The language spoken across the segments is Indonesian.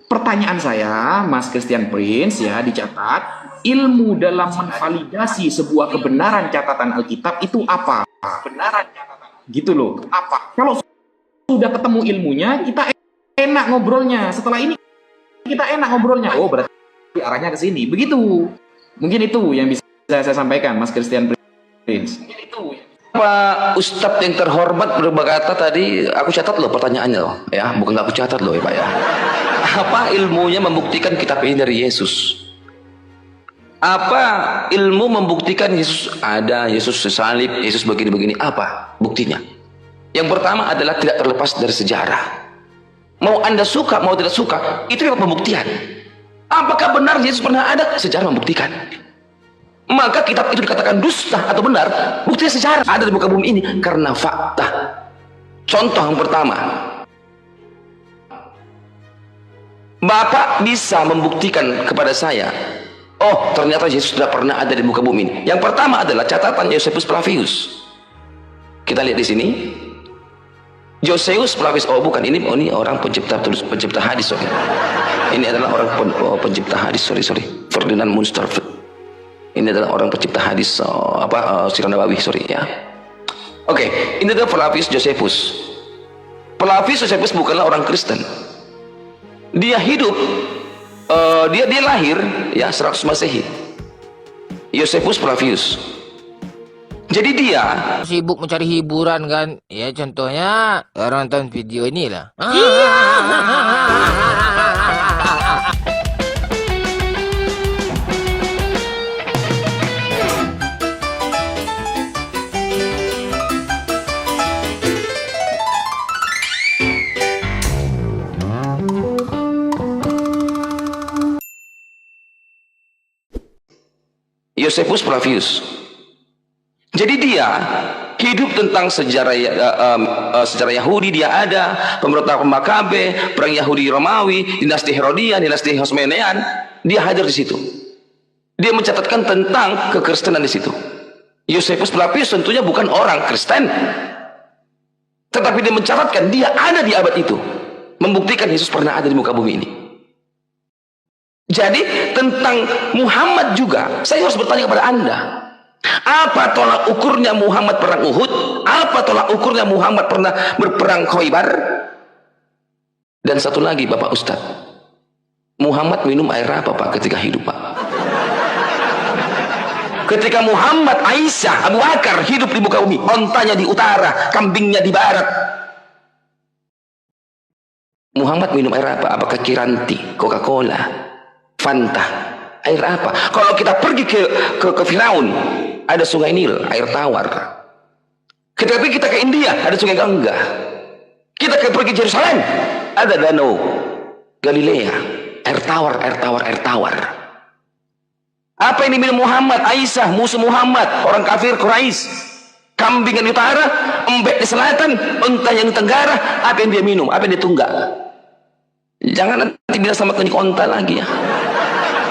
pertanyaan saya, Mas Christian Prince, ya dicatat, ilmu dalam menvalidasi sebuah kebenaran catatan Alkitab itu apa? Kebenaran catatan. Gitu loh. Apa? Kalau sudah ketemu ilmunya, kita enak ngobrolnya. Setelah ini kita enak ngobrolnya. Oh, berarti arahnya ke sini. Begitu. Mungkin itu yang bisa saya sampaikan, Mas Christian Prince. Mungkin itu. Pak Ustadz yang terhormat berkata tadi, aku catat loh pertanyaannya loh, ya, bukan aku catat loh ya Pak ya. Apa ilmunya membuktikan kitab ini dari Yesus? Apa ilmu membuktikan Yesus ada, Yesus sesalib, Yesus begini-begini? Apa buktinya? Yang pertama adalah tidak terlepas dari sejarah. Mau Anda suka, mau tidak suka, itu yang pembuktian. Apakah benar Yesus pernah ada? Sejarah membuktikan. Maka kitab itu dikatakan dusta atau benar, buktinya sejarah ada di muka bumi ini karena fakta. Contoh yang pertama, Bapak bisa membuktikan kepada saya, oh ternyata Yesus tidak pernah ada di muka bumi ini. Yang pertama adalah catatan Josephus Flavius. Kita lihat di sini, Josephus Flavius. Oh bukan, ini orang pencipta hadis. Sorry. Ini adalah orang pencipta hadis. Sorry. Ferdinand Munster. Ini adalah orang pencipta hadis Sirah Nabawi, sorry ya. Oke, ini adalah Flavius Josephus. Flavius Josephus bukanlah orang Kristen. Dia hidup, dia lahir ya 100 Masehi. Josephus Flavius. Jadi dia sibuk mencari hiburan kan, ya contohnya nonton video inilah. Josephus Flavius. Jadi dia hidup tentang sejarah Yahudi. Dia ada pemberontakan Makabe, perang Yahudi Romawi, dinasti Herodian, dinasti Hasmonean. Dia hadir di situ. Dia mencatatkan tentang kekristenan di situ. Josephus Flavius tentunya bukan orang Kristen, tetapi dia mencatatkan dia ada di abad itu, membuktikan Yesus pernah ada di muka bumi ini. Jadi tentang Muhammad juga saya harus bertanya kepada Anda, apa tolak ukurnya Muhammad perang Uhud? Apa tolak ukurnya Muhammad pernah berperang Khaybar? Dan satu lagi Bapak Ustadz, Muhammad minum air apa Pak ketika hidup Pak? Ketika Muhammad, Aisyah, Abu Bakar hidup di muka bumi, ontanya di utara, kambingnya di barat, Muhammad minum air apa? Apakah Kiranti, Coca-Cola, Fanta, air apa? Kalau kita pergi ke Firaun, ada sungai Nil, air tawar. Ketika kita ke India, ada sungai Gangga. Kita pergi ke Yerusalem, ada danau Galilea, air tawar, air tawar, air tawar. Apa yang diminum Muhammad, Aisyah, musuh Muhammad, orang kafir Quraisy? Kambing yang di utara, embek di selatan, unta yang di tenggara. Apa yang dia minum? Apa yang dia tunggak? Jangan nanti bilang sama klinik onta lagi ya.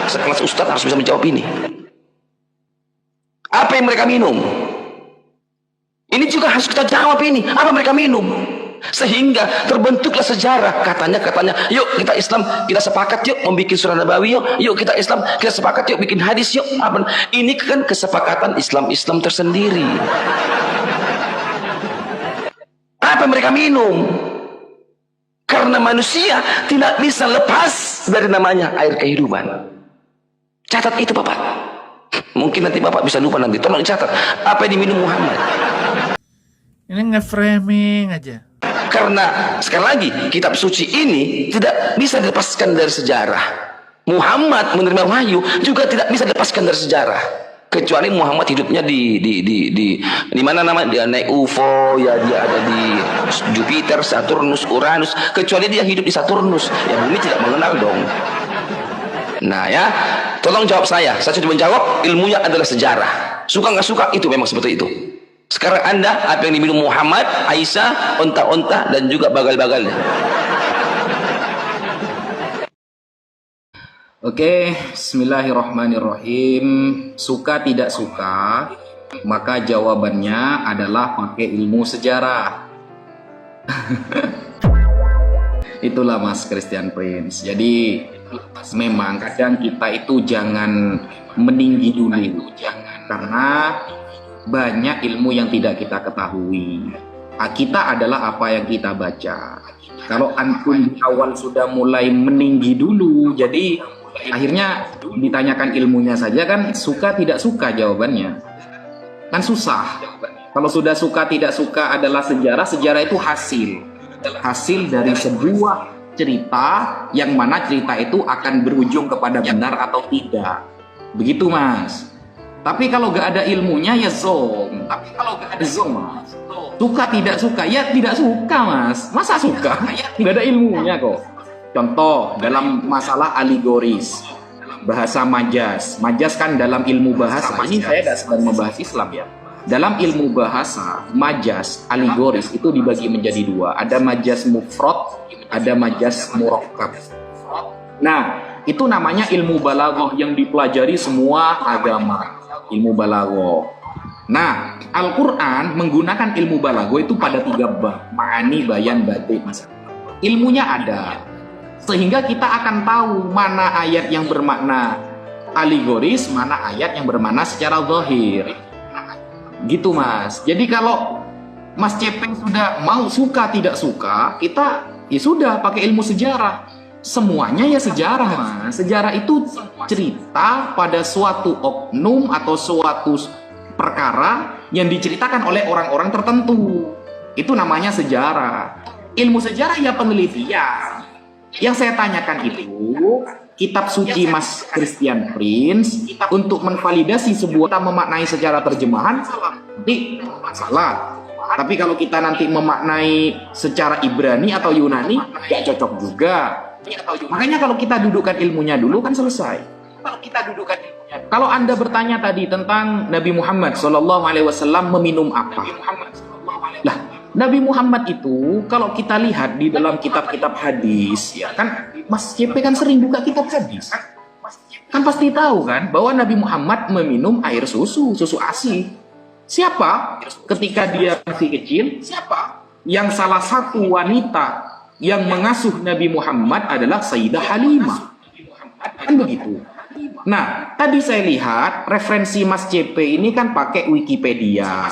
Sekelas Ustadz harus bisa menjawab ini. Apa yang mereka minum? Ini juga harus kita jawab ini. Apa mereka minum? Sehingga terbentuklah sejarah. Katanya, yuk kita Islam, kita sepakat yuk membuat surah Nabawi yuk kita Islam, kita sepakat yuk bikin hadis yuk. Ini kan kesepakatan Islam tersendiri. Apa yang mereka minum? Karena manusia tidak bisa lepas dari namanya air kehidupan. Catat itu Bapak. Mungkin nanti Bapak bisa lupa nanti. Tolong catat apa yang diminum Muhammad. Ini nge-framing aja. Karena sekali lagi kitab suci ini tidak bisa dilepaskan dari sejarah. Muhammad menerima wahyu juga tidak bisa dilepaskan dari sejarah. Kecuali Muhammad hidupnya di mana namanya, dia naik UFO ya, dia ada di Jupiter, Saturnus, Uranus. Kecuali dia hidup di Saturnus, ya bumi tidak mengenal dong. Nah ya, tolong jawab saya cuma menjawab ilmunya adalah sejarah. Suka nggak suka itu memang seperti itu. Sekarang Anda, apa yang diminum Muhammad, Aisyah, onta-onta dan juga bagal-bagalnya. Oke, bismillahirrahmanirrahim. Suka tidak suka, maka jawabannya adalah pakai ilmu sejarah. Itulah Mas Christian Prince. Jadi memang kadang kita itu jangan meninggi dulu, karena banyak ilmu yang tidak kita ketahui. Kita adalah apa yang kita baca. Kalau antum di awal sudah mulai meninggi dulu, jadi akhirnya ditanyakan ilmunya saja kan suka tidak suka jawabannya. Kan susah. Kalau sudah suka tidak suka adalah sejarah, sejarah itu hasil dari sebuah cerita yang mana cerita itu akan berujung kepada benar atau tidak. Begitu Mas. Tapi kalau gak ada ilmunya ya zom. Tapi kalau gak ada zom Mas. Suka tidak suka ya tidak suka Mas. Masa suka? Gak ada ilmunya kok. Contoh dalam masalah alegoris, bahasa majas. Majas kan dalam ilmu bahasa. Ini saya gak sedang membahas Islam ya. Dalam ilmu bahasa, majas, alegoris itu dibagi menjadi dua. Ada majas mufrad, ada majas murakkab. Nah, itu namanya ilmu balaghah yang dipelajari semua agama. Ilmu balaghah. Nah, Al-Quran menggunakan ilmu balaghah itu pada 3 bab. Ma'ani, bayan, batin. Ilmunya ada. Sehingga kita akan tahu mana ayat yang bermakna alegoris, mana ayat yang bermakna secara zahir. Gitu Mas. Jadi kalau Mas Cepeng sudah mau suka tidak suka, kita ya sudah pakai ilmu sejarah. Semuanya ya sejarah Mas. Sejarah itu cerita pada suatu oknum atau suatu perkara yang diceritakan oleh orang-orang tertentu. Itu namanya sejarah. Ilmu sejarah ya penelitian. Yang saya tanyakan itu kitab suci Mas Christian Prince untuk menvalidasi sebuah kita memaknai secara terjemahan nanti salah. Tapi kalau kita nanti memaknai secara Ibrani atau Yunani gak cocok juga. Makanya kalau kita dudukkan ilmunya dulu kan selesai. Kalau Anda bertanya tadi tentang Nabi Muhammad SAW meminum apa? Lah, Nabi Muhammad itu kalau kita lihat di dalam kitab-kitab hadis, ya kan Mas CP kan sering buka kitab hadis. Kan pasti tahu kan bahwa Nabi Muhammad meminum air susu ASI. Siapa? Ketika dia masih kecil, siapa? Yang salah satu wanita yang mengasuh Nabi Muhammad adalah Sayyidah Halimah. Kan begitu. Nah, tadi saya lihat referensi Mas CP ini kan pakai Wikipedia.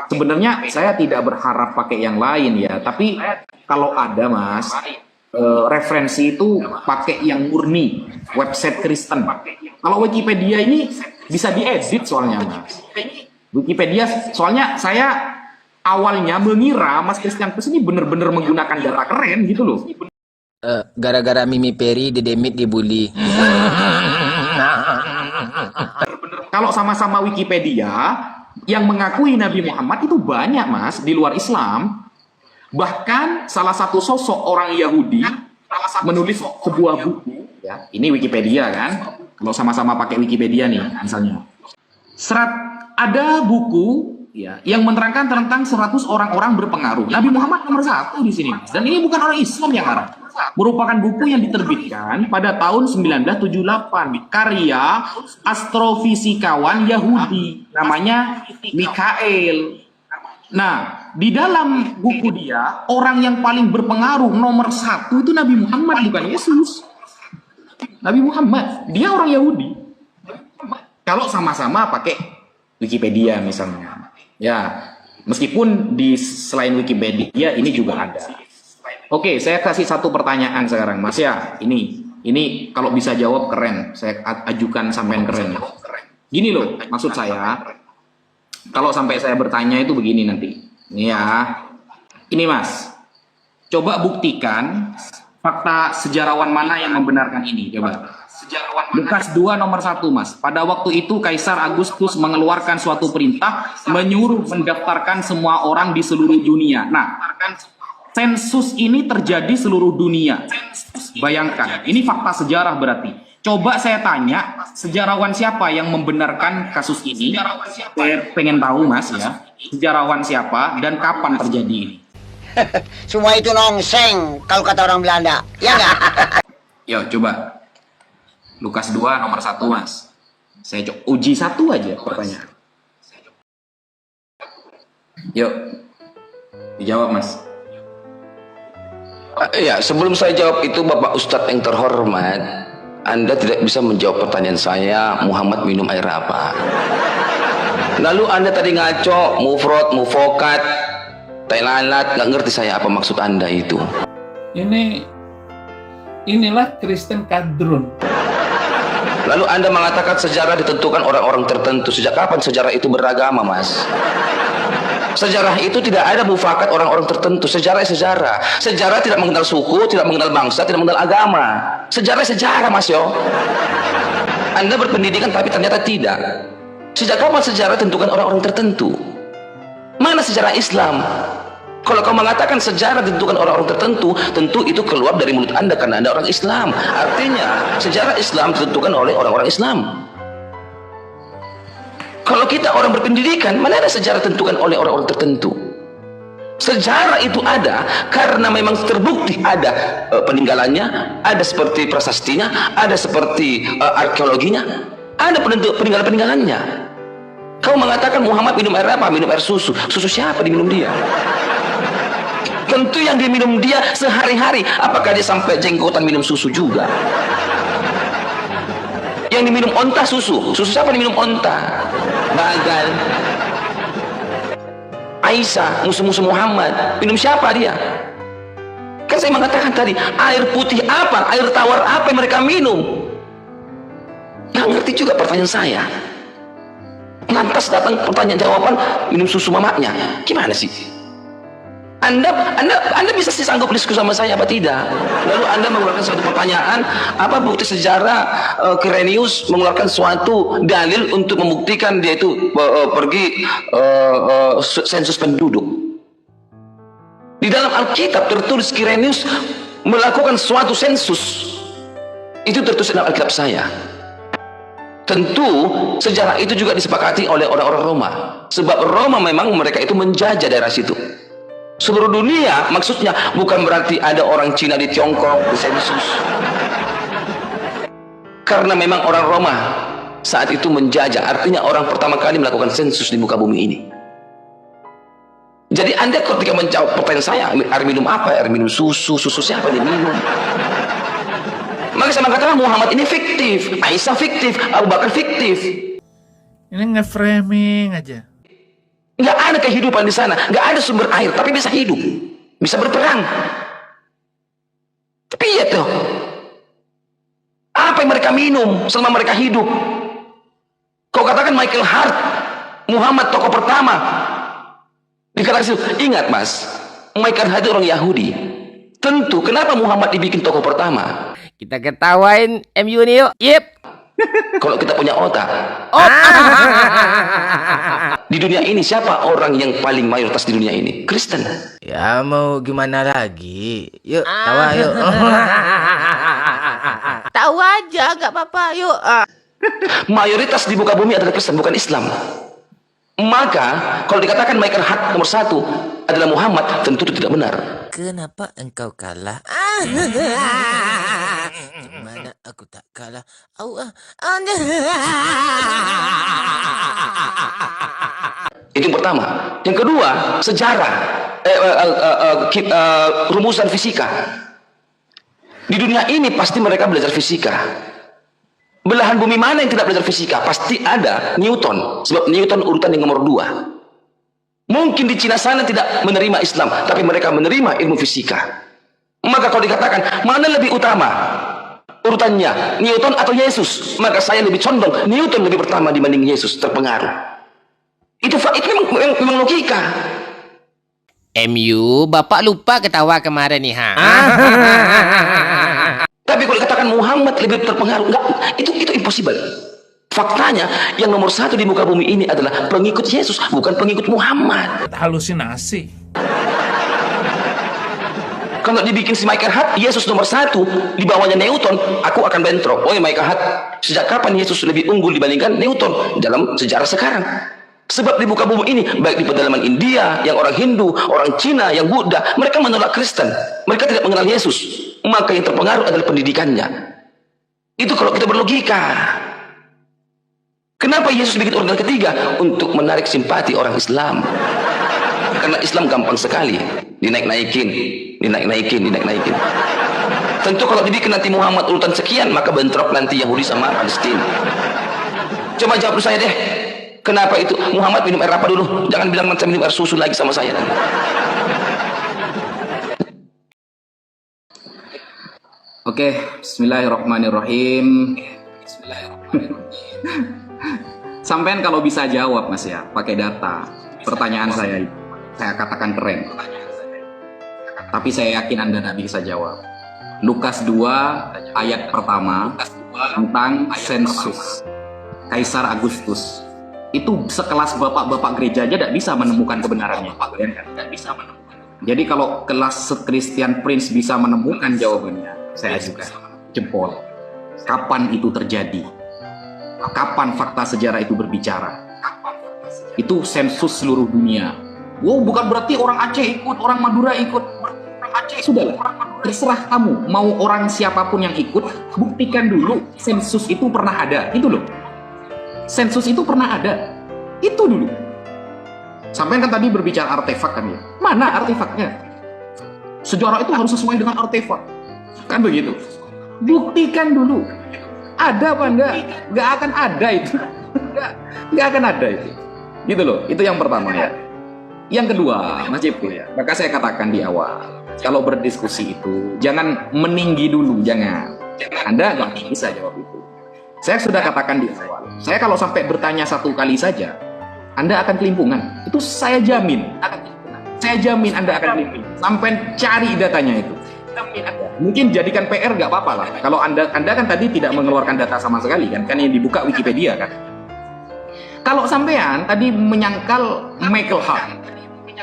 Sebenarnya saya tidak berharap pakai yang lain ya, tapi kalau ada Mas, referensi itu pakai yang murni, website Kristen. Kalau Wikipedia ini bisa diedit soalnya Mas. Wikipedia soalnya saya awalnya mengira Mas Christian Prince ini benar-benar menggunakan data keren gitu loh. Gara-gara Mimi Peri, Dedemit dibully. Kalau sama-sama Wikipedia, yang mengakui Nabi Muhammad itu banyak Mas di luar Islam. Bahkan salah satu sosok orang Yahudi menulis sebuah buku ya. Ini Wikipedia kan. Kalau sama-sama pakai Wikipedia nih misalnya. Ada buku ya yang menerangkan tentang 100 orang-orang berpengaruh. Nabi Muhammad nomor 1 di sini. Dan ini bukan orang Islam yang ngarang. Merupakan buku yang diterbitkan pada tahun 1978 karya astrofisikawan Yahudi namanya Mikhail. Nah, di dalam buku dia orang yang paling berpengaruh nomor 1 itu Nabi Muhammad, bukan Yesus. Nabi Muhammad, dia orang Yahudi. Kalau sama-sama pakai Wikipedia misalnya. Ya, meskipun di selain Wikipedia ini juga ada. Oke, saya kasih satu pertanyaan sekarang, Mas ya. Ini kalau bisa jawab keren. Saya ajukan sampean keren. Gini loh, maksud saya. Kalau sampai saya bertanya itu begini nanti. Ini ya. Ini Mas. Coba buktikan fakta sejarawan mana yang membenarkan ini. Coba. Lukas 2 nomor 1 Mas. Pada waktu itu Kaisar Agustus mengeluarkan suatu perintah menyuruh mendaftarkan semua orang di seluruh dunia. Nah, sensus ini terjadi seluruh dunia. Bayangkan, ini fakta sejarah berarti. Coba saya tanya, sejarawan siapa yang membenarkan kasus ini? Saya pengen tahu Mas ya. Sejarawan siapa dan kapan terjadi ini? Semua itu nongseng kalau kata orang Belanda. Ya nggak? Yo, coba. Lukas 2 nomor 1 Mas. Saya uji satu aja pertanyaan. Yuk. Dijawab Mas. Ya, sebelum saya jawab itu, Bapak Ustadz yang terhormat, Anda tidak bisa menjawab pertanyaan saya, Muhammad minum air apa. Lalu Anda tadi ngaco, mufrad, mufokat, telalat, nggak ngerti saya apa maksud Anda itu. Inilah Kristen kadrun. Lalu Anda mengatakan sejarah ditentukan orang-orang tertentu. Sejak kapan sejarah itu beragama, Mas? Sejarah itu tidak ada mufakat orang-orang tertentu. Sejarah sejarah. Sejarah tidak mengenal suku, tidak mengenal bangsa, tidak mengenal agama. Sejarah sejarah, Mas yo. Anda berpendidikan tapi ternyata tidak. Sejak kapan sejarah tentukan orang-orang tertentu? Mana sejarah Islam? Kalau kau mengatakan sejarah ditentukan orang-orang tertentu, tentu itu keluar dari mulut Anda karena Anda orang Islam. Artinya sejarah Islam ditentukan oleh orang-orang Islam. Kalau kita orang berpendidikan, mana ada sejarah tentukan oleh orang-orang tertentu? Sejarah itu ada karena memang terbukti ada peninggalannya, ada seperti prasastinya, ada seperti arkeologinya, ada peninggalan-peninggalannya. Kau mengatakan Muhammad minum air apa? Minum air susu. Susu siapa diminum dia? Tentu yang diminum dia sehari-hari. Apakah dia sampai jenggotan minum susu juga? Yang diminum onta susu. Susu siapa diminum onta? Bagal. Aisyah, musuh-musuh Muhammad. Minum siapa dia? Kan saya mengatakan tadi, air putih apa? Air tawar apa yang mereka minum? Nggak ngerti juga pertanyaan saya. Lantas datang pertanyaan jawaban minum susu mamanya. Gimana sih? Anda bisa sih sanggup diskusi sama saya apa tidak? Lalu Anda mengeluarkan suatu pertanyaan, apa bukti sejarah Quirinius mengeluarkan suatu dalil untuk membuktikan dia itu pergi sensus penduduk. Di dalam Alkitab tertulis Quirinius melakukan suatu sensus. Itu tertulis dalam Alkitab saya. Tentu sejarah itu juga disepakati oleh orang-orang Roma. Sebab Roma memang mereka itu menjajah daerah situ. Seluruh dunia maksudnya, bukan berarti ada orang Cina di Tiongkok di sensus. Karena memang orang Roma saat itu menjajah, artinya orang pertama kali melakukan sensus di muka bumi ini. Jadi Anda ketika menjawab pertanyaan saya, air minum apa? Air minum susu. Susu siapa dia minum? Maka saya mengatakan Muhammad ini fiktif, Aisyah fiktif, Abu Bakar fiktif. Ini nge-framing aja. Nggak ada kehidupan di sana, nggak ada sumber air, tapi bisa hidup, bisa berperang. Tapi ya tuh, apa yang mereka minum selama mereka hidup? Kau katakan Michael Hart, Muhammad tokoh pertama. Dikatakan situ, ingat Mas, Michael Hart itu orang Yahudi. Tentu, kenapa Muhammad dibikin tokoh pertama? Kita ketawain MU nih yuk. Yep. Kalau kita punya otak. Di dunia ini siapa orang yang paling mayoritas di dunia ini? Kristen. Ya mau gimana lagi? Yuk, tawa yuk. Tahu aja, nggak apa-apa. Yuk. Mayoritas di muka bumi adalah Kristen, bukan Islam. Maka kalau dikatakan Michael Hart nomor 1 adalah Muhammad, tentu itu tidak benar. Kenapa engkau kalah? Mana aku tak kalah? Itu yang pertama. Yang kedua, sejarah, rumusan fisika. Di dunia ini pasti mereka belajar fisika. Belahan bumi mana yang tidak belajar fisika? Pasti ada Newton. Sebab Newton urutan yang nomor 2. Mungkin di Cina sana tidak menerima Islam, tapi mereka menerima ilmu fisika. Maka kalau dikatakan mana lebih utama urutannya, Newton atau Yesus, maka saya lebih condong Newton lebih pertama dibanding Yesus, terpengaruh. Itu memang logika. MU, Bapak lupa ketawa kemarin nih, ha? Tapi kalau dikatakan Muhammad lebih terpengaruh, enggak, itu impossible. Faktanya yang nomor 1 di muka bumi ini adalah pengikut Yesus, bukan pengikut Muhammad. Halusinasi. Kalau dibikin si Michael Hart, Yesus nomor 1, di bawahnya Newton, aku akan bentrok. Oh Michael Hart, sejak kapan Yesus lebih unggul dibandingkan Newton dalam sejarah sekarang? Sebab di muka bumi ini, baik di pedalaman India, yang orang Hindu, orang Cina, yang Buddha, mereka menolak Kristen. Mereka tidak mengenal Yesus. Maka yang terpengaruh adalah pendidikannya. Itu kalau kita berlogika. Kenapa Yesus bikin organ ketiga? Untuk menarik simpati orang Islam. Karena Islam gampang sekali dinaik-naikin, dinaik-naikin. Tentu kalau dibikin nanti Muhammad urutan sekian, maka bentrok nanti Yahudi sama Palestina. Coba jawab dulu saya deh, kenapa itu Muhammad minum air apa dulu? Jangan bilang nanti minum air susu lagi sama saya. Oke, bismillahirrahmanirrahim. Sampean kalau bisa jawab Mas ya, pakai data. Pertanyaan saya itu, saya katakan keren. Tapi saya yakin Anda tidak bisa jawab. Lukas 2 ayat pertama tentang sensus Kaisar Agustus. Itu sekelas bapak-bapak gereja aja tidak bisa menemukan kebenarannya. Jadi kalau kelas Christian Prince bisa menemukan jawabannya, saya juga jempol. Kapan itu terjadi? Kapan fakta sejarah itu berbicara? Itu sensus seluruh dunia. Wow, bukan berarti orang Aceh ikut, orang Madura ikut. Sudahlah, terserah kamu. Mau orang siapapun yang ikut, buktikan dulu sensus itu pernah ada. Itu loh. Sensus itu pernah ada. Itu dulu. Sampai kan tadi berbicara artefak kan ya. Mana artefaknya? Sejarah itu harus sesuai dengan artefak. Kan begitu. Buktikan dulu. Ada apa enggak? Enggak akan ada itu. Enggak akan ada itu. Gitu loh. Itu yang pertama ya. Yang kedua, Mas Cipul ya. Maka saya katakan di awal, kalau berdiskusi itu jangan meninggi dulu, jangan. Anda nggak bisa jawab itu. Saya sudah katakan di awal. Saya kalau sampai bertanya satu kali saja, Anda akan kelimpungan. Itu saya jamin. Saya jamin Anda akan kelimpungan. Sampai cari datanya itu. Mungkin jadikan PR nggak apa-apa lah. Kalau Anda kan tadi tidak mengeluarkan data sama sekali kan yang dibuka Wikipedia kan. Kalau sampean tadi menyangkal Michael Hart,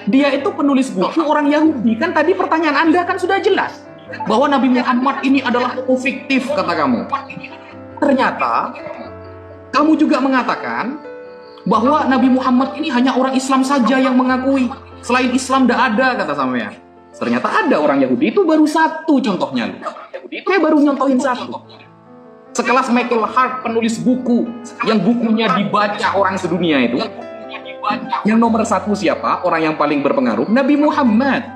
dia itu penulis buku orang Yahudi kan, tadi pertanyaan Anda kan sudah jelas bahwa Nabi Muhammad ini adalah tokoh fiktif kata kamu. Ternyata kamu juga mengatakan bahwa Nabi Muhammad ini hanya orang Islam saja yang mengakui, selain Islam tidak ada kata sampean. Ternyata ada orang Yahudi, itu baru satu contohnya. Saya baru nyontohin satu. Sekelas Michael Hart penulis buku yang bukunya dibaca orang sedunia itu. Yang nomor satu siapa? Orang yang paling berpengaruh? Nabi Muhammad.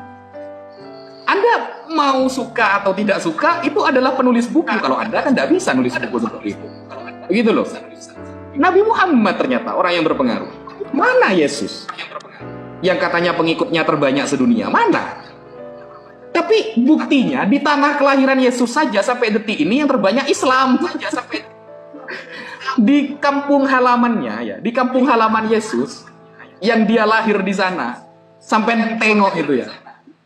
Anda mau suka atau tidak suka, itu adalah penulis buku. Kalau Anda kan tidak bisa nulis buku seperti itu. Begitu loh. Nabi Muhammad ternyata orang yang berpengaruh. Mana Yesus? Yang katanya pengikutnya terbanyak sedunia. Mana? Tapi buktinya di tanah kelahiran Yesus saja sampai detik ini yang terbanyak Islam. Di kampung halamannya ya, di kampung halaman Yesus yang dia lahir di sana, sampai tengok itu ya,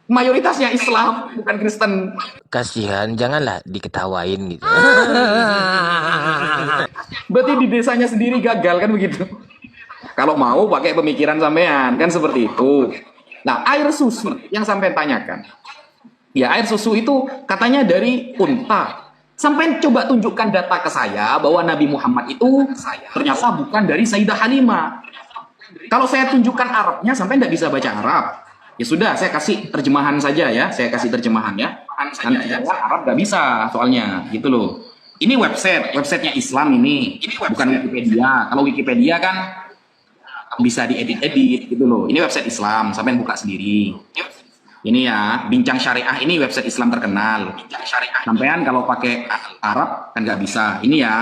mayoritasnya Islam bukan Kristen. Kasihan, janganlah diketawain gitu. Berarti di desanya sendiri gagal kan begitu. Kalau mau pakai pemikiran sampean kan seperti itu. Nah, air susu yang sampean tanyakan, ya air susu itu katanya dari unta. Sampai coba tunjukkan data ke saya bahwa Nabi Muhammad itu ternyata bukan dari Sayyidah Halimah. Kalau saya tunjukkan Arabnya, sampai tidak bisa baca Arab. Ya sudah, saya kasih terjemahan saja ya. Saya kasih terjemahan ya. Nanti Arab nggak bisa soalnya, gitu loh. Ini websitenya Islam ini, bukan Wikipedia. Kalau Wikipedia kan bisa diedit-edit gitu loh. Ini website Islam, sampai buka sendiri. Ini ya, Bincang Syariah ini website Islam terkenal. Sampean kalau pakai Arab kan nggak bisa. Ini ya,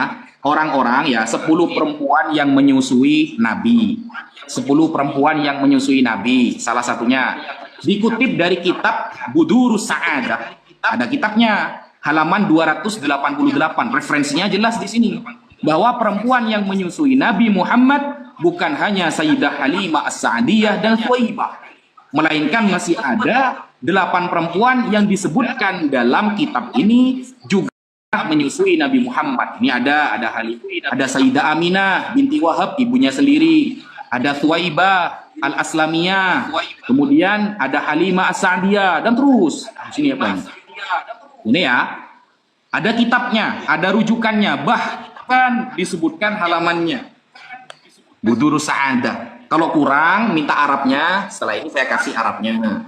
orang-orang ya 10 perempuan yang menyusui Nabi. 10 perempuan yang menyusui Nabi. Salah satunya dikutip dari kitab Budurus Sa'adah. Ada kitabnya, halaman 288. Referensinya jelas di sini. Bahwa perempuan yang menyusui Nabi Muhammad bukan hanya Sayyidah Halimah As-Sa'diyah dan Thuwaibah, melainkan masih ada 8 perempuan yang disebutkan dalam kitab ini juga menyusui Nabi Muhammad. Ini ada Sayyidah Aminah binti Wahab, ibunya sendiri. Ada Thuwaibah Al-Aslamiyah. Kemudian ada Halimah As-Sa'diyah dan terus. Sini apa ini? Ini ya. Ada kitabnya, ada rujukannya, bahkan disebutkan halamannya. Budurus Sa'adah. Kalau kurang, minta Arabnya. Setelah ini saya kasih Arabnya.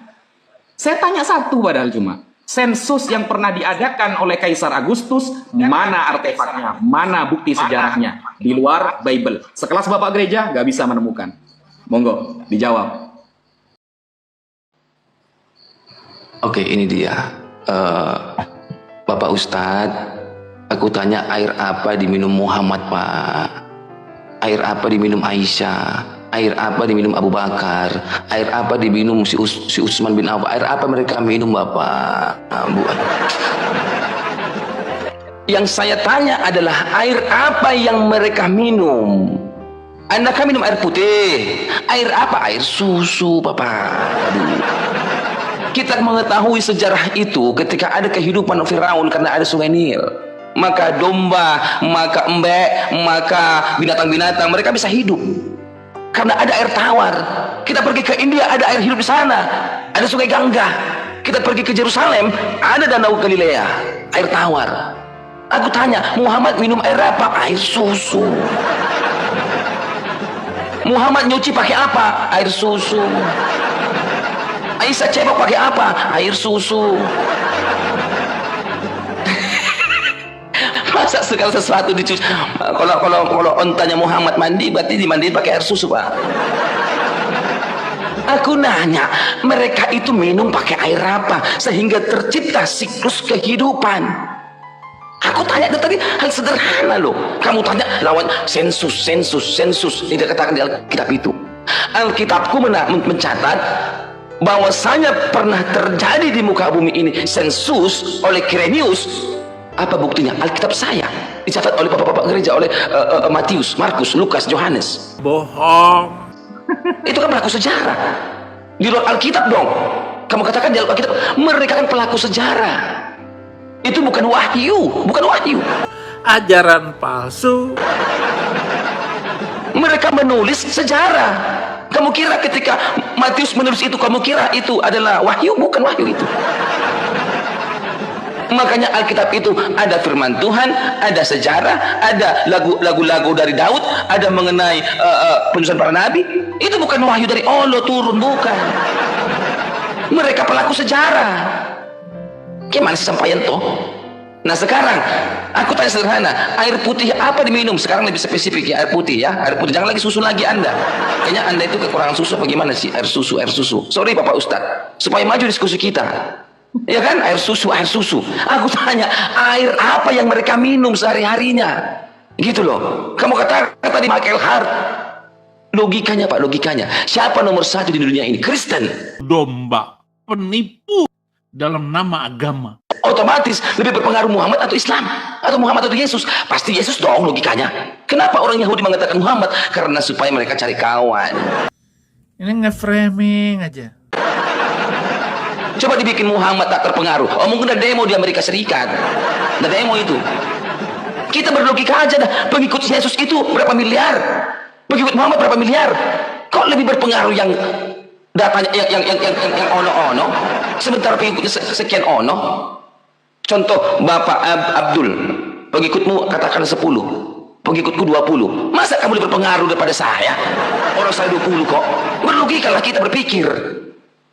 Saya tanya satu padahal cuma. Sensus yang pernah diadakan oleh Kaisar Agustus, mana artefaknya? Mana bukti sejarahnya? Di luar Bible. Sekelas Bapak Gereja, nggak bisa menemukan. Monggo, dijawab. Oke, ini dia. Bapak Ustadz, aku tanya air apa diminum Muhammad, Pak? Air apa diminum Aisyah? Air apa diminum Abu Bakar? Air apa diminum si Utsman bin Affan? Air apa mereka minum, Bapak? Bu. Yang saya tanya adalah air apa yang mereka minum? Anda kan minum air putih. Air apa? Air susu, Bapak. Aduh. Kita mengetahui sejarah itu ketika ada kehidupan Firaun karena ada sungai Nil. Maka domba, maka embek, maka binatang-binatang mereka bisa hidup. Karena ada air tawar. Kita pergi ke India, ada air hidup di sana. Ada sungai Gangga. Kita pergi ke Yerusalem, ada danau Galilea, air tawar. Aku tanya, Muhammad minum air apa? Air susu. Muhammad nyuci pakai apa? Air susu. Aisyah cebok pakai apa? Air susu. Masa segala sesuatu dicuci? Kalau ontanya Muhammad mandi, berarti dimandiin pakai air susu, Pak. Aku nanya, mereka itu minum pakai air apa sehingga tercipta siklus kehidupan? Aku tanya tadi hal sederhana loh. Kamu tanya lawan sensus. Tidak katakan di Alkitab itu. Alkitabku mencatat bahwasanya pernah terjadi di muka bumi ini sensus oleh Quirinius. Apa buktinya? Alkitab saya dicatat oleh bapak-bapak gereja, oleh Matius, Markus, Lukas, Yohanes. Bohong. Itu kan pelaku sejarah. Di luar Alkitab dong. Kamu katakan di Alkitab, mereka kan pelaku sejarah. Itu bukan wahyu, bukan wahyu. Ajaran palsu. Mereka menulis sejarah. Kamu kira ketika Matius menulis itu, kamu kira itu adalah wahyu? Bukan wahyu itu. Makanya Alkitab itu ada firman Tuhan, ada sejarah, ada lagu-lagu dari Daud, ada mengenai penulisan para nabi. Itu bukan wahyu dari Allah turun, bukan. Mereka pelaku sejarah. Gimana sih sampaian toh? Nah sekarang aku tanya sederhana, air putih apa diminum? Sekarang lebih spesifik ya, air putih ya, air putih. Jangan lagi susu lagi Anda. Kayaknya Anda itu kekurangan susu. Bagaimana sih air susu? Sorry Bapak Ustadz, supaya maju diskusi kita. Ya kan, air susu. Aku tanya, air apa yang mereka minum sehari-harinya? Gitu loh. Kamu kata tadi Michael Hart. Logikanya Pak, logikanya. Siapa nomor satu di dunia ini? Kristen. Domba. Penipu dalam nama agama. Otomatis lebih berpengaruh Muhammad atau Islam, atau Muhammad atau Yesus? Pasti Yesus dong logikanya. Kenapa orang Yahudi mengatakan Muhammad? Karena supaya mereka cari kawan. Ini nge-framing aja. Coba dibikin Muhammad tak terpengaruh. Oh mungkin ada demo di Amerika Serikat. Ada demo itu. Kita berlogika aja dah. Pengikut Yesus itu berapa miliar? Pengikut Muhammad berapa miliar? Kok lebih berpengaruh yang datanya yang ono-ono? Sebentar pengikutnya sekian ono. Contoh Bapak Abdul, pengikutmu katakan 10, pengikutku 20. Masa kamu lebih berpengaruh daripada saya? Orang saya 20 kok. Berlogikalah kita berpikir.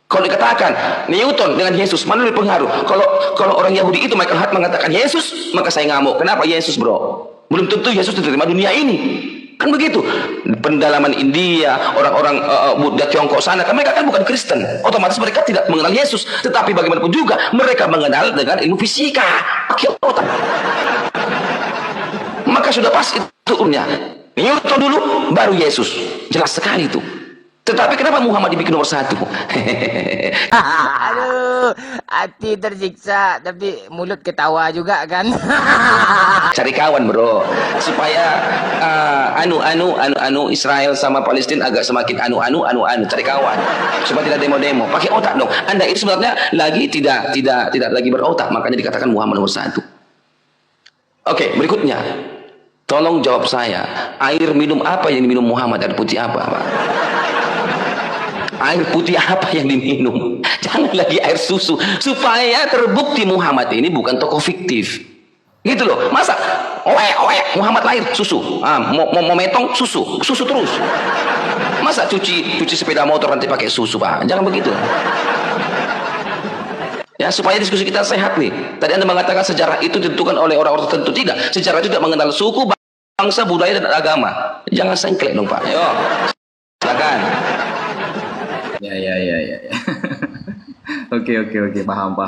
Kalau dikatakan Newton dengan Yesus, mana lebih pengaruh? Kalau orang Yahudi itu Michael Hart mengatakan Yesus, maka saya ngamuk. Kenapa Yesus, bro? Belum tentu Yesus diterima dunia ini. Kan begitu. Pendalaman India, orang-orang Buddha Tiongkok sana, kan mereka kan bukan Kristen. Otomatis mereka tidak mengenal Yesus. Tetapi bagaimanapun juga mereka mengenal dengan ilmu fisika. Pakai otak. Maka sudah pas itu umurnya. Newton dulu, baru Yesus. Jelas sekali itu. Tetapi kenapa Muhammad dibikin nomor 1? Aduh, hati tersiksa, tapi mulut ketawa juga kan. Cari kawan bro, supaya Israel sama Palestina agak semakin cari kawan, supaya tidak demo-demo. Pakai otak dong. Anda itu sebenarnya lagi tidak lagi berotak, makanya dikatakan Muhammad nomor 1. Oke, berikutnya, tolong jawab saya, air minum apa yang diminum Muhammad? Air putih apa, Pak? Air putih apa yang diminum? Jangan lagi air susu, supaya terbukti Muhammad ini bukan tokoh fiktif. Gitu loh. Masa Muhammad lahir susu, mau metong susu terus. Masa cuci sepeda motor nanti pakai susu, Pak? Jangan begitu. Ya, supaya diskusi kita sehat nih. Tadi Anda mengatakan sejarah itu ditentukan oleh orang-orang tertentu. Tidak, sejarah itu tidak mengenal suku, bangsa, budaya, dan agama. Jangan sengklek dong, Pak. Ayo, silakan. Ya. Oke, paham.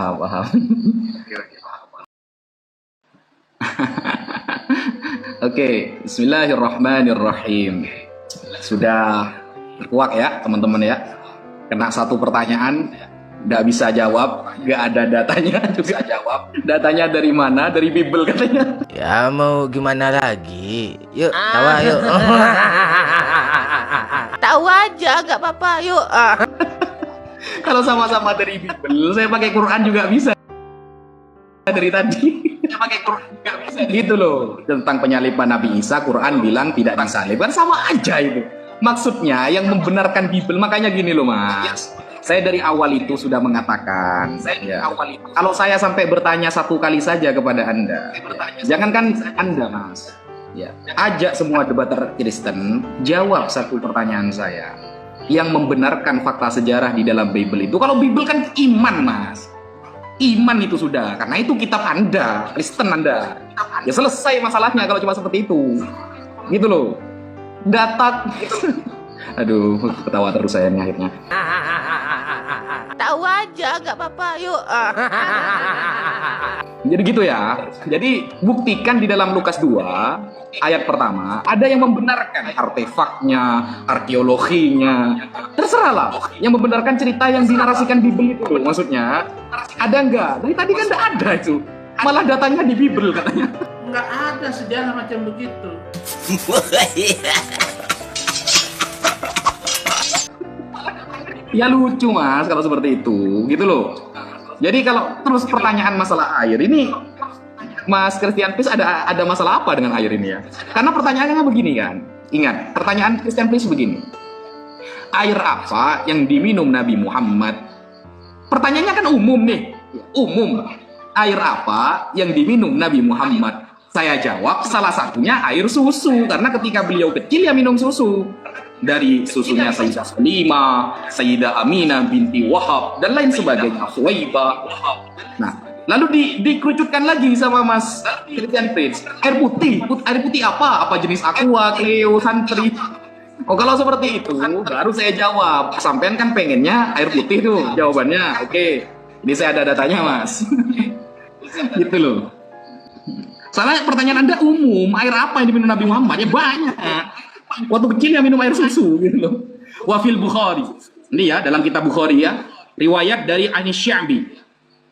Oke, bismillahirrahmanirrahim. Sudah terkuak ya teman-teman ya. Kena satu pertanyaan, nggak bisa jawab, nggak ada datanya juga jawab. Datanya dari mana? Dari Bible katanya. Ya mau gimana lagi? Yuk, tawa yuk. Tahu aja, nggak apa-apa. Yuk. Kalau sama-sama dari Bible, saya pakai Quran juga bisa. Dari tadi saya pakai Quran juga bisa. Gitu loh. Tentang penyaliban Nabi Isa, Quran bilang tidak disalib. Kan sama aja itu. Maksudnya yang membenarkan Bible, makanya gini loh Mas. Saya dari awal itu sudah mengatakan, kalau saya sampai bertanya satu kali saja kepada Anda, jangankan Anda Mas, ya, ajak semua debater Kristen, jawab satu pertanyaan saya, yang membenarkan fakta sejarah di dalam Bible itu. Kalau Bible kan iman Mas, iman itu sudah, karena itu kitab Anda, Kristen Anda, ya selesai masalahnya kalau cuma seperti itu, gitu loh. Data, gitu. Aduh, ketawa terus saya nih akhirnya. Tahu aja, nggak apa-apa. Yuk. Jadi gitu ya. Jadi buktikan di dalam Lukas 2 ayat pertama ada yang membenarkan artefaknya, arkeologinya. Terserahlah yang membenarkan cerita yang dinarasikan Bible itu loh. Maksudnya ada nggak? Dari tadi kan nggak ada itu. Malah datanya di Bible katanya. Nggak ada sejarah macam begitu. Ya lucu Mas kalau seperti itu, gitu loh. Jadi kalau terus pertanyaan masalah air ini, Mas Christian Peace ada masalah apa dengan air ini ya? Karena pertanyaannya begini kan. Ingat, pertanyaan Christian Peace begini. Air apa yang diminum Nabi Muhammad? Pertanyaannya kan umum nih. Umum. Air apa yang diminum Nabi Muhammad? Saya jawab salah satunya air susu. Karena ketika beliau kecil ya minum susu. Dari susunya Sayyidah Salimah, Sayyidah Aminah binti Wahab, dan lain sebagainya, Suwaibah. Nah, lalu dikerucutkan lagi sama Mas Christian Prince. Air putih apa? Apa jenis aqua, Cleo, Santri? Oh, kalau seperti itu, baru saya jawab. Sampean kan pengennya air putih tuh jawabannya. Oke, ini saya ada datanya Mas. Gitu loh. Soalnya pertanyaan Anda umum, air apa yang diminum Nabi Muhammad? Ya banyak. Waktu kecil ya minum air susu gitu loh. Wafil Bukhari. Ini ya dalam kitab Bukhari ya. Riwayat dari Ani Sya'bi.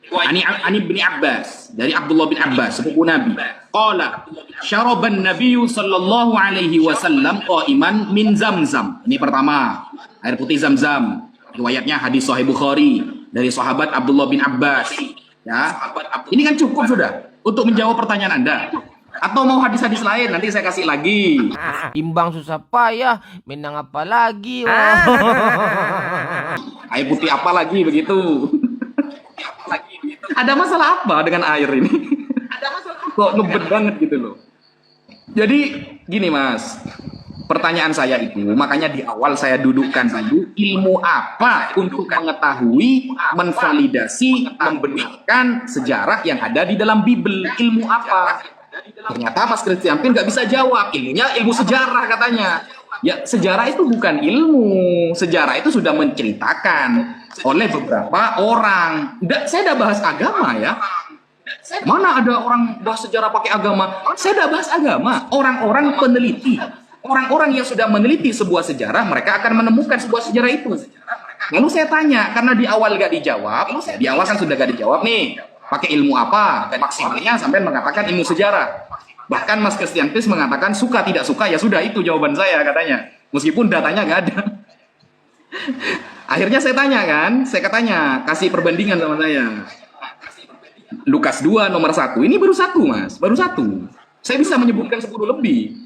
Ani bin Abbas. Dari Abdullah bin Abbas, sepupu Nabi. Qala syaraban Nabiyyu sallallahu alaihi wasallam qa'iman min Zamzam. Ini pertama, air putih Zamzam. Riwayatnya hadis Sahih Bukhari dari sahabat Abdullah bin Abbas. Ya. Ini kan cukup sudah untuk menjawab pertanyaan Anda. Atau mau hadis-hadis lain, nanti saya kasih lagi. Imbang susah payah, minang apa lagi? Air putih apa lagi begitu? Ada masalah apa dengan air ini? Kok ngebet banget gitu loh. Jadi gini Mas, pertanyaan saya itu, makanya di awal saya dudukkan dulu, ilmu apa untuk mengetahui, menvalidasi, membenarkan sejarah yang ada di dalam Bible? Ilmu apa? Ternyata Mas Christian Pin nggak bisa jawab. Ilmunya ilmu sejarah katanya. Ya sejarah itu bukan ilmu. Sejarah itu sudah menceritakan oleh beberapa orang. Saya udah bahas agama ya. Mana ada orang bahas sejarah pakai agama? Saya udah bahas agama. Orang-orang peneliti. Orang-orang yang sudah meneliti sebuah sejarah, mereka akan menemukan sebuah sejarah itu. Lalu saya tanya, karena di awal gak dijawab, di awal kan sudah gak dijawab nih. Pakai ilmu apa? Maksimalnya sampai mengatakan ilmu sejarah. Bahkan Mas Christian Peace mengatakan suka tidak suka, ya sudah itu jawaban saya katanya. Meskipun datanya nggak ada. Akhirnya saya tanya kan, saya katanya kasih perbandingan sama saya. Lukas 2 nomor 1, ini baru 1 Mas, baru 1. Saya bisa menyebutkan 10 lebih.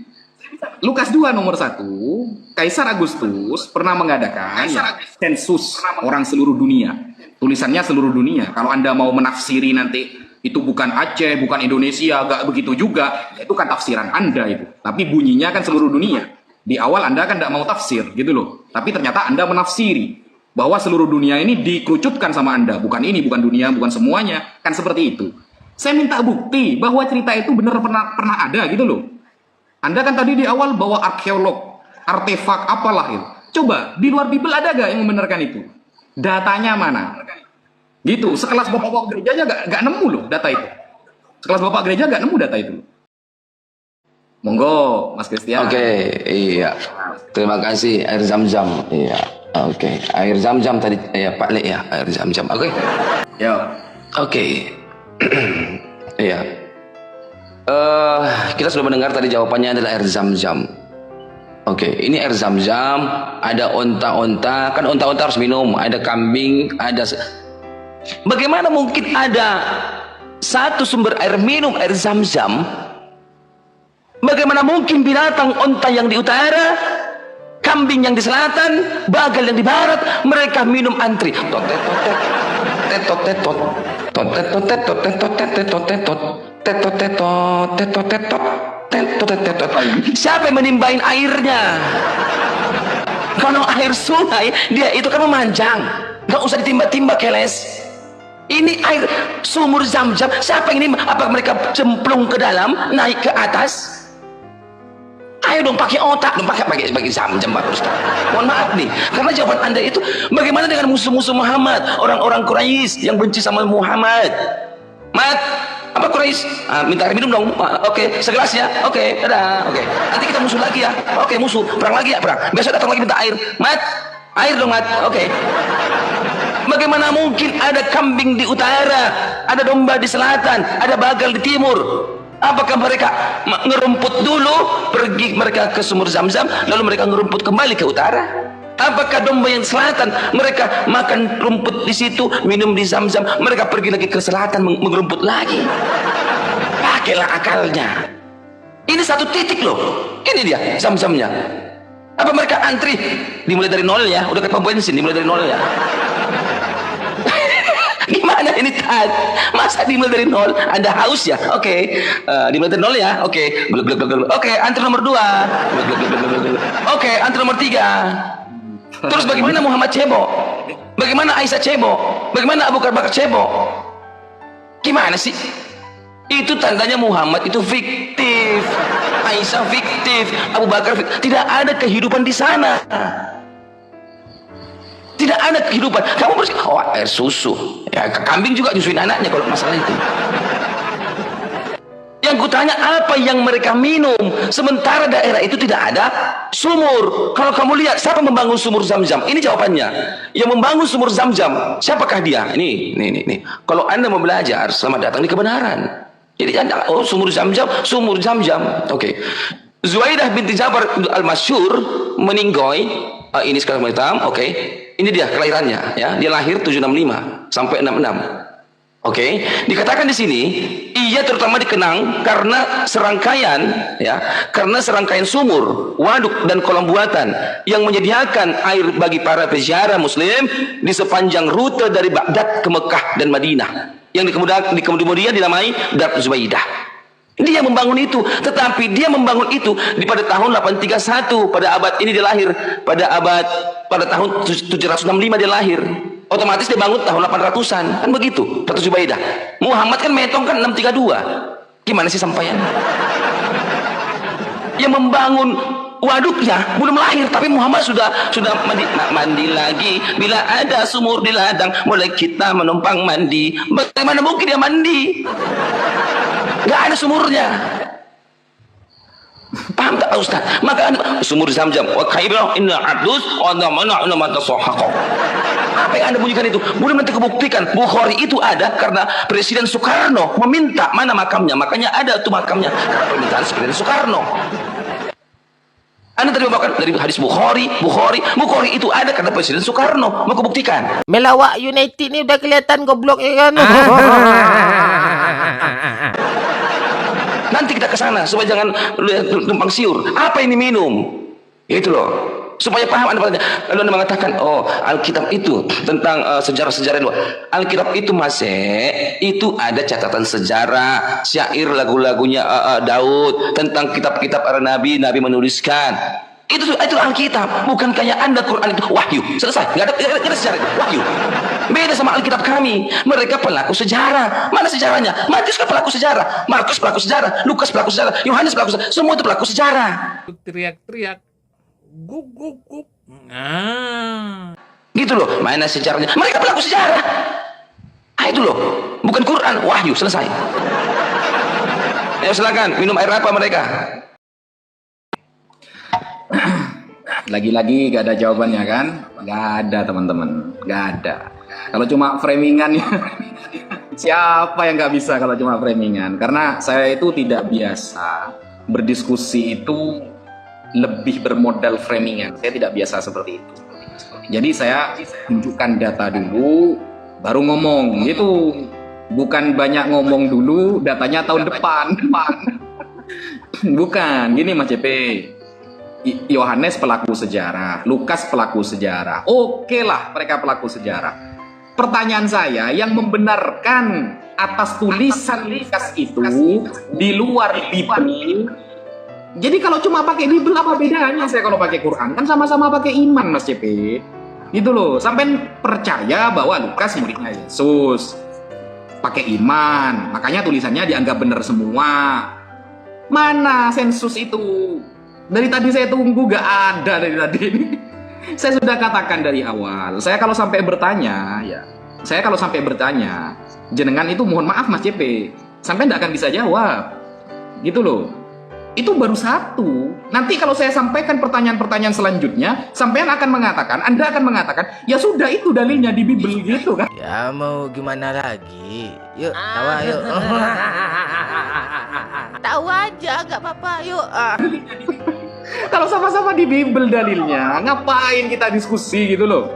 Lukas 2 nomor 1, Kaisar Agustus pernah mengadakan sensus orang seluruh dunia. Tulisannya seluruh dunia. Kalau Anda mau menafsiri nanti itu bukan Aceh, bukan Indonesia, gak begitu juga. Itu kan tafsiran Anda itu. Tapi bunyinya kan seluruh dunia. Di awal Anda kan gak mau tafsir gitu loh. Tapi ternyata Anda menafsiri bahwa seluruh dunia ini dikerucutkan sama Anda. Bukan ini, bukan dunia, bukan semuanya. Kan seperti itu. Saya minta bukti bahwa cerita itu benar pernah ada gitu loh. Anda kan tadi di awal bawa arkeolog, artefak apalah itu. Coba, di luar Bible ada gak yang membenarkan itu? Datanya mana? Gitu. Sekelas bapak-bapak gerejanya nggak nemu loh data itu. Sekelas bapak gereja nggak nemu data itu. Monggo, Mas Christian. Oke, iya. Terima kasih air zam-zam. Iya. Oke, air zam-zam tadi ya Pak Le ya, air zam-zam. Oke. Ya. Oke. Iya. Kita sudah mendengar tadi jawabannya adalah air zam-zam. Oke, ini air zam-zam, ada onta-onta, kan onta-onta harus minum, ada kambing, ada... Bagaimana mungkin ada satu sumber air minum, air zam-zam? Bagaimana mungkin binatang onta yang di utara, kambing yang di selatan, bagal yang di barat, mereka minum antri. Siapa yang menimbain airnya? Kalau air sungai, dia itu kan memanjang, nggak usah ditimba-timba keles. Ini air sumur zam-zam, siapa yang ini? Apakah mereka cemplung ke dalam, naik ke atas? Ayo dong pakai otak, dong pakai zam-zam Pak Ustaz. Mohon maaf nih, karena jawaban Anda itu bagaimana dengan musuh-musuh Muhammad, orang-orang Quraisy yang benci sama Muhammad. Mat, apa Quraisy? Minta air minum dong. Oke, segelas ya. Oke, dadah. Oke. Nanti kita musuh lagi ya. Oke, musuh. Perang lagi ya, perang. Besok datang lagi minta air. Mat, air dong, Mat. Oke. Bagaimana mungkin ada kambing di utara, ada domba di selatan, ada bagal di timur? Apakah mereka ngerumput dulu, pergi mereka ke sumur zam-zam, lalu mereka ngerumput kembali ke utara? Apakah domba yang selatan, mereka makan rumput di situ, minum di zam-zam, mereka pergi lagi ke selatan, mengerumput lagi? Pakailah akalnya. Ini satu titik loh. Ini dia zam-zamnya. Apa mereka antri? Dimulai dari nol ya, udah kayak pom bensin, dimulai dari nol ya. Gimana ini Tad? Masa dimulai dari nol? Anda haus ya? Oke. Dimulai dari nol ya? Oke. Oke, antri nomor 2. Oke, antri nomor 3. Terus bagaimana Muhammad cebok? Bagaimana Aisyah cebok? Bagaimana Abu Bakar cebok? Gimana sih? Itu tandanya Muhammad itu fiktif, Aisyah fiktif, Abu Bakar fiktif. Tidak ada kehidupan di sana. Tidak ada kehidupan. Kamu bersih, oh air susu. Ya kambing juga nyusuin anaknya kalau masalah itu. Yang kutanya apa yang mereka minum, sementara daerah itu tidak ada sumur. Kalau kamu lihat siapa membangun sumur zam-zam, ini jawabannya. Yang membangun sumur zam-zam, siapakah dia? Ini. Kalau Anda mau belajar, selamat datang di kebenaran. Jadi Anda, oh sumur zam-zam, sumur zam-zam. Oke. Zuaidah binti Jabar al-Masyhur meninggoy. Ini sekarang hitam. Oke. Ini dia kelahirannya, ya. Dia lahir 765 sampai 66. Oke, dikatakan di sini ia terutama dikenang karena serangkaian, ya, karena serangkaian sumur, waduk dan kolam buatan yang menyediakan air bagi para peziarah Muslim di sepanjang rute dari Baghdad ke Mekah dan Madinah, yang kemudian dinamai Dar Zubaidah. Dia membangun itu, tetapi dia membangun itu pada tahun 831, pada abad ini dia lahir, pada tahun 765 dia lahir. Otomatis dia bangun tahun 800-an, kan begitu. Datu Zubaidah. Muhammad kan metong kan 632. Gimana sih sampaian? Yang membangun waduknya belum lahir, tapi Muhammad sudah mandi lagi. Bila ada sumur di ladang, mulai kita menumpang mandi. Bagaimana mungkin dia mandi? Gak ada sumurnya. Paham tak Ustaz? Maka sumur zam-zam wa kaibah inna adus wa mana mata sohako. Apa yang Anda bunyikan itu? Belum nanti kebuktikan. Bukhari itu ada karena Presiden Soekarno meminta mana makamnya. Makanya ada tuh makamnya. Karena permintaan Presiden Soekarno. Anda tadi membawakan dari hadis Bukhari itu ada karena Presiden Soekarno mau kebuktikan. Melawak United ni udah kelihatan goblok ya kan. Nanti kita ke sana supaya jangan tumpang siur. Apa ini minum? Itu loh. Supaya paham Anda. Lalu Anda mengatakan, oh Alkitab itu tentang sejarah-sejarah luar. Alkitab itu itu ada catatan sejarah, syair lagu-lagunya Daud, tentang kitab-kitab para nabi menuliskan. Itu Alkitab, bukan kayak Anda Quran itu wahyu. Selesai, nggak ada sejarah itu, wahyu. Beda sama Alkitab kami. Mereka pelaku sejarah. Mana sejarahnya? Matius kan pelaku sejarah, Markus pelaku sejarah, Lukas pelaku sejarah, Yohanes pelaku sejarah. Semua itu pelaku sejarah. Teriak-teriak. Guk. Gitu loh, mana sejarahnya? Mereka pelaku sejarah. Ah, itu loh, bukan Quran, wahyu, selesai. Ayo silakan, minum air apa mereka? Lagi-lagi gak ada jawabannya kan? Gak ada teman-teman, gak ada. Kalau cuma framingan ya, siapa yang gak bisa kalau cuma framingan? Karena saya itu tidak biasa berdiskusi itu lebih bermodal framingan. Saya tidak biasa seperti itu. Jadi saya tunjukkan data dulu, baru ngomong gitu. Bukan banyak ngomong dulu, datanya tahun depan. Bukan, gini Mas CP. Yohanes pelaku sejarah, Lukas pelaku sejarah. Oke lah, mereka pelaku sejarah. Pertanyaan saya, yang membenarkan atas tulisan Lukas itu di luar Bible. Jadi kalau cuma pakai Bible apa bedanya saya kalau pakai Quran? Kan sama-sama pakai iman Mas CP. Gitu loh, sampai percaya bahwa Lukas muridnya Yesus. Pakai iman, makanya tulisannya dianggap benar semua. Mana sensus itu? Dari tadi saya tunggu gak ada dari tadi. Saya sudah katakan dari awal. Saya kalau sampai bertanya, jenengan itu mohon maaf Mas CP, sampai tidak akan bisa jawab. Gitu loh. Itu baru satu. Nanti kalau saya sampaikan pertanyaan-pertanyaan selanjutnya, sampean akan mengatakan, Anda akan mengatakan, ya sudah itu dalilnya di Bible gitu kan? Ya mau gimana lagi? Yuk, tawa yuk. Tahu aja, gak apa-apa. Yuk. Kalau sama-sama di Bible dalilnya, ngapain kita diskusi gitu loh?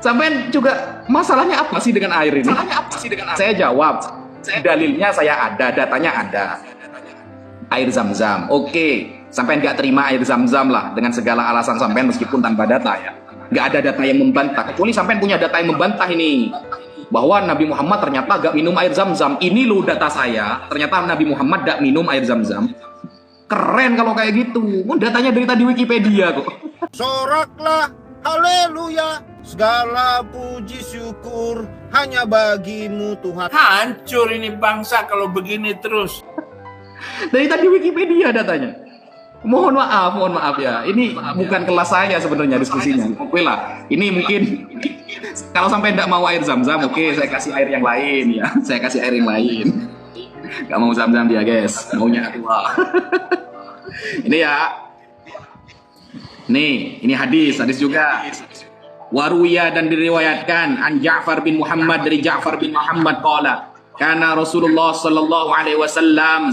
Sampean juga masalahnya apa sih dengan air ini? Saya jawab, dalilnya saya ada, datanya ada. Air Zam-Zam, oke. Sampean nggak terima air Zam-Zam lah dengan segala alasan sampean meskipun tanpa data ya. Nggak ada data yang membantah. Kecuali sampean punya data yang membantah ini bahwa Nabi Muhammad ternyata nggak minum air Zam-Zam. Ini loh data saya. Ternyata Nabi Muhammad nggak minum air Zam-Zam. Keren kalau kayak gitu. Datanya dari tadi Wikipedia kok. Soraklah, haleluya, segala puji syukur hanya bagimu Tuhan. Hancur ini bangsa kalau begini terus. Dari tadi Wikipedia datanya. Mohon maaf ya. Ini bukan kelas saya sebenarnya diskusinya. Oke lah. Ini mungkin kalau sampai tidak mau air Zam-Zam, oke, saya kasih air yang lain ya. Saya kasih air yang lain. Gak mau Zam-Zam dia guys. Maunya aqua. Ini ya. Nih, ini hadis juga. Waruya dan diriwayatkan an Ja'far bin Muhammad dari Ja'far bin Muhammad qala karena Rasulullah sallallahu alaihi wasallam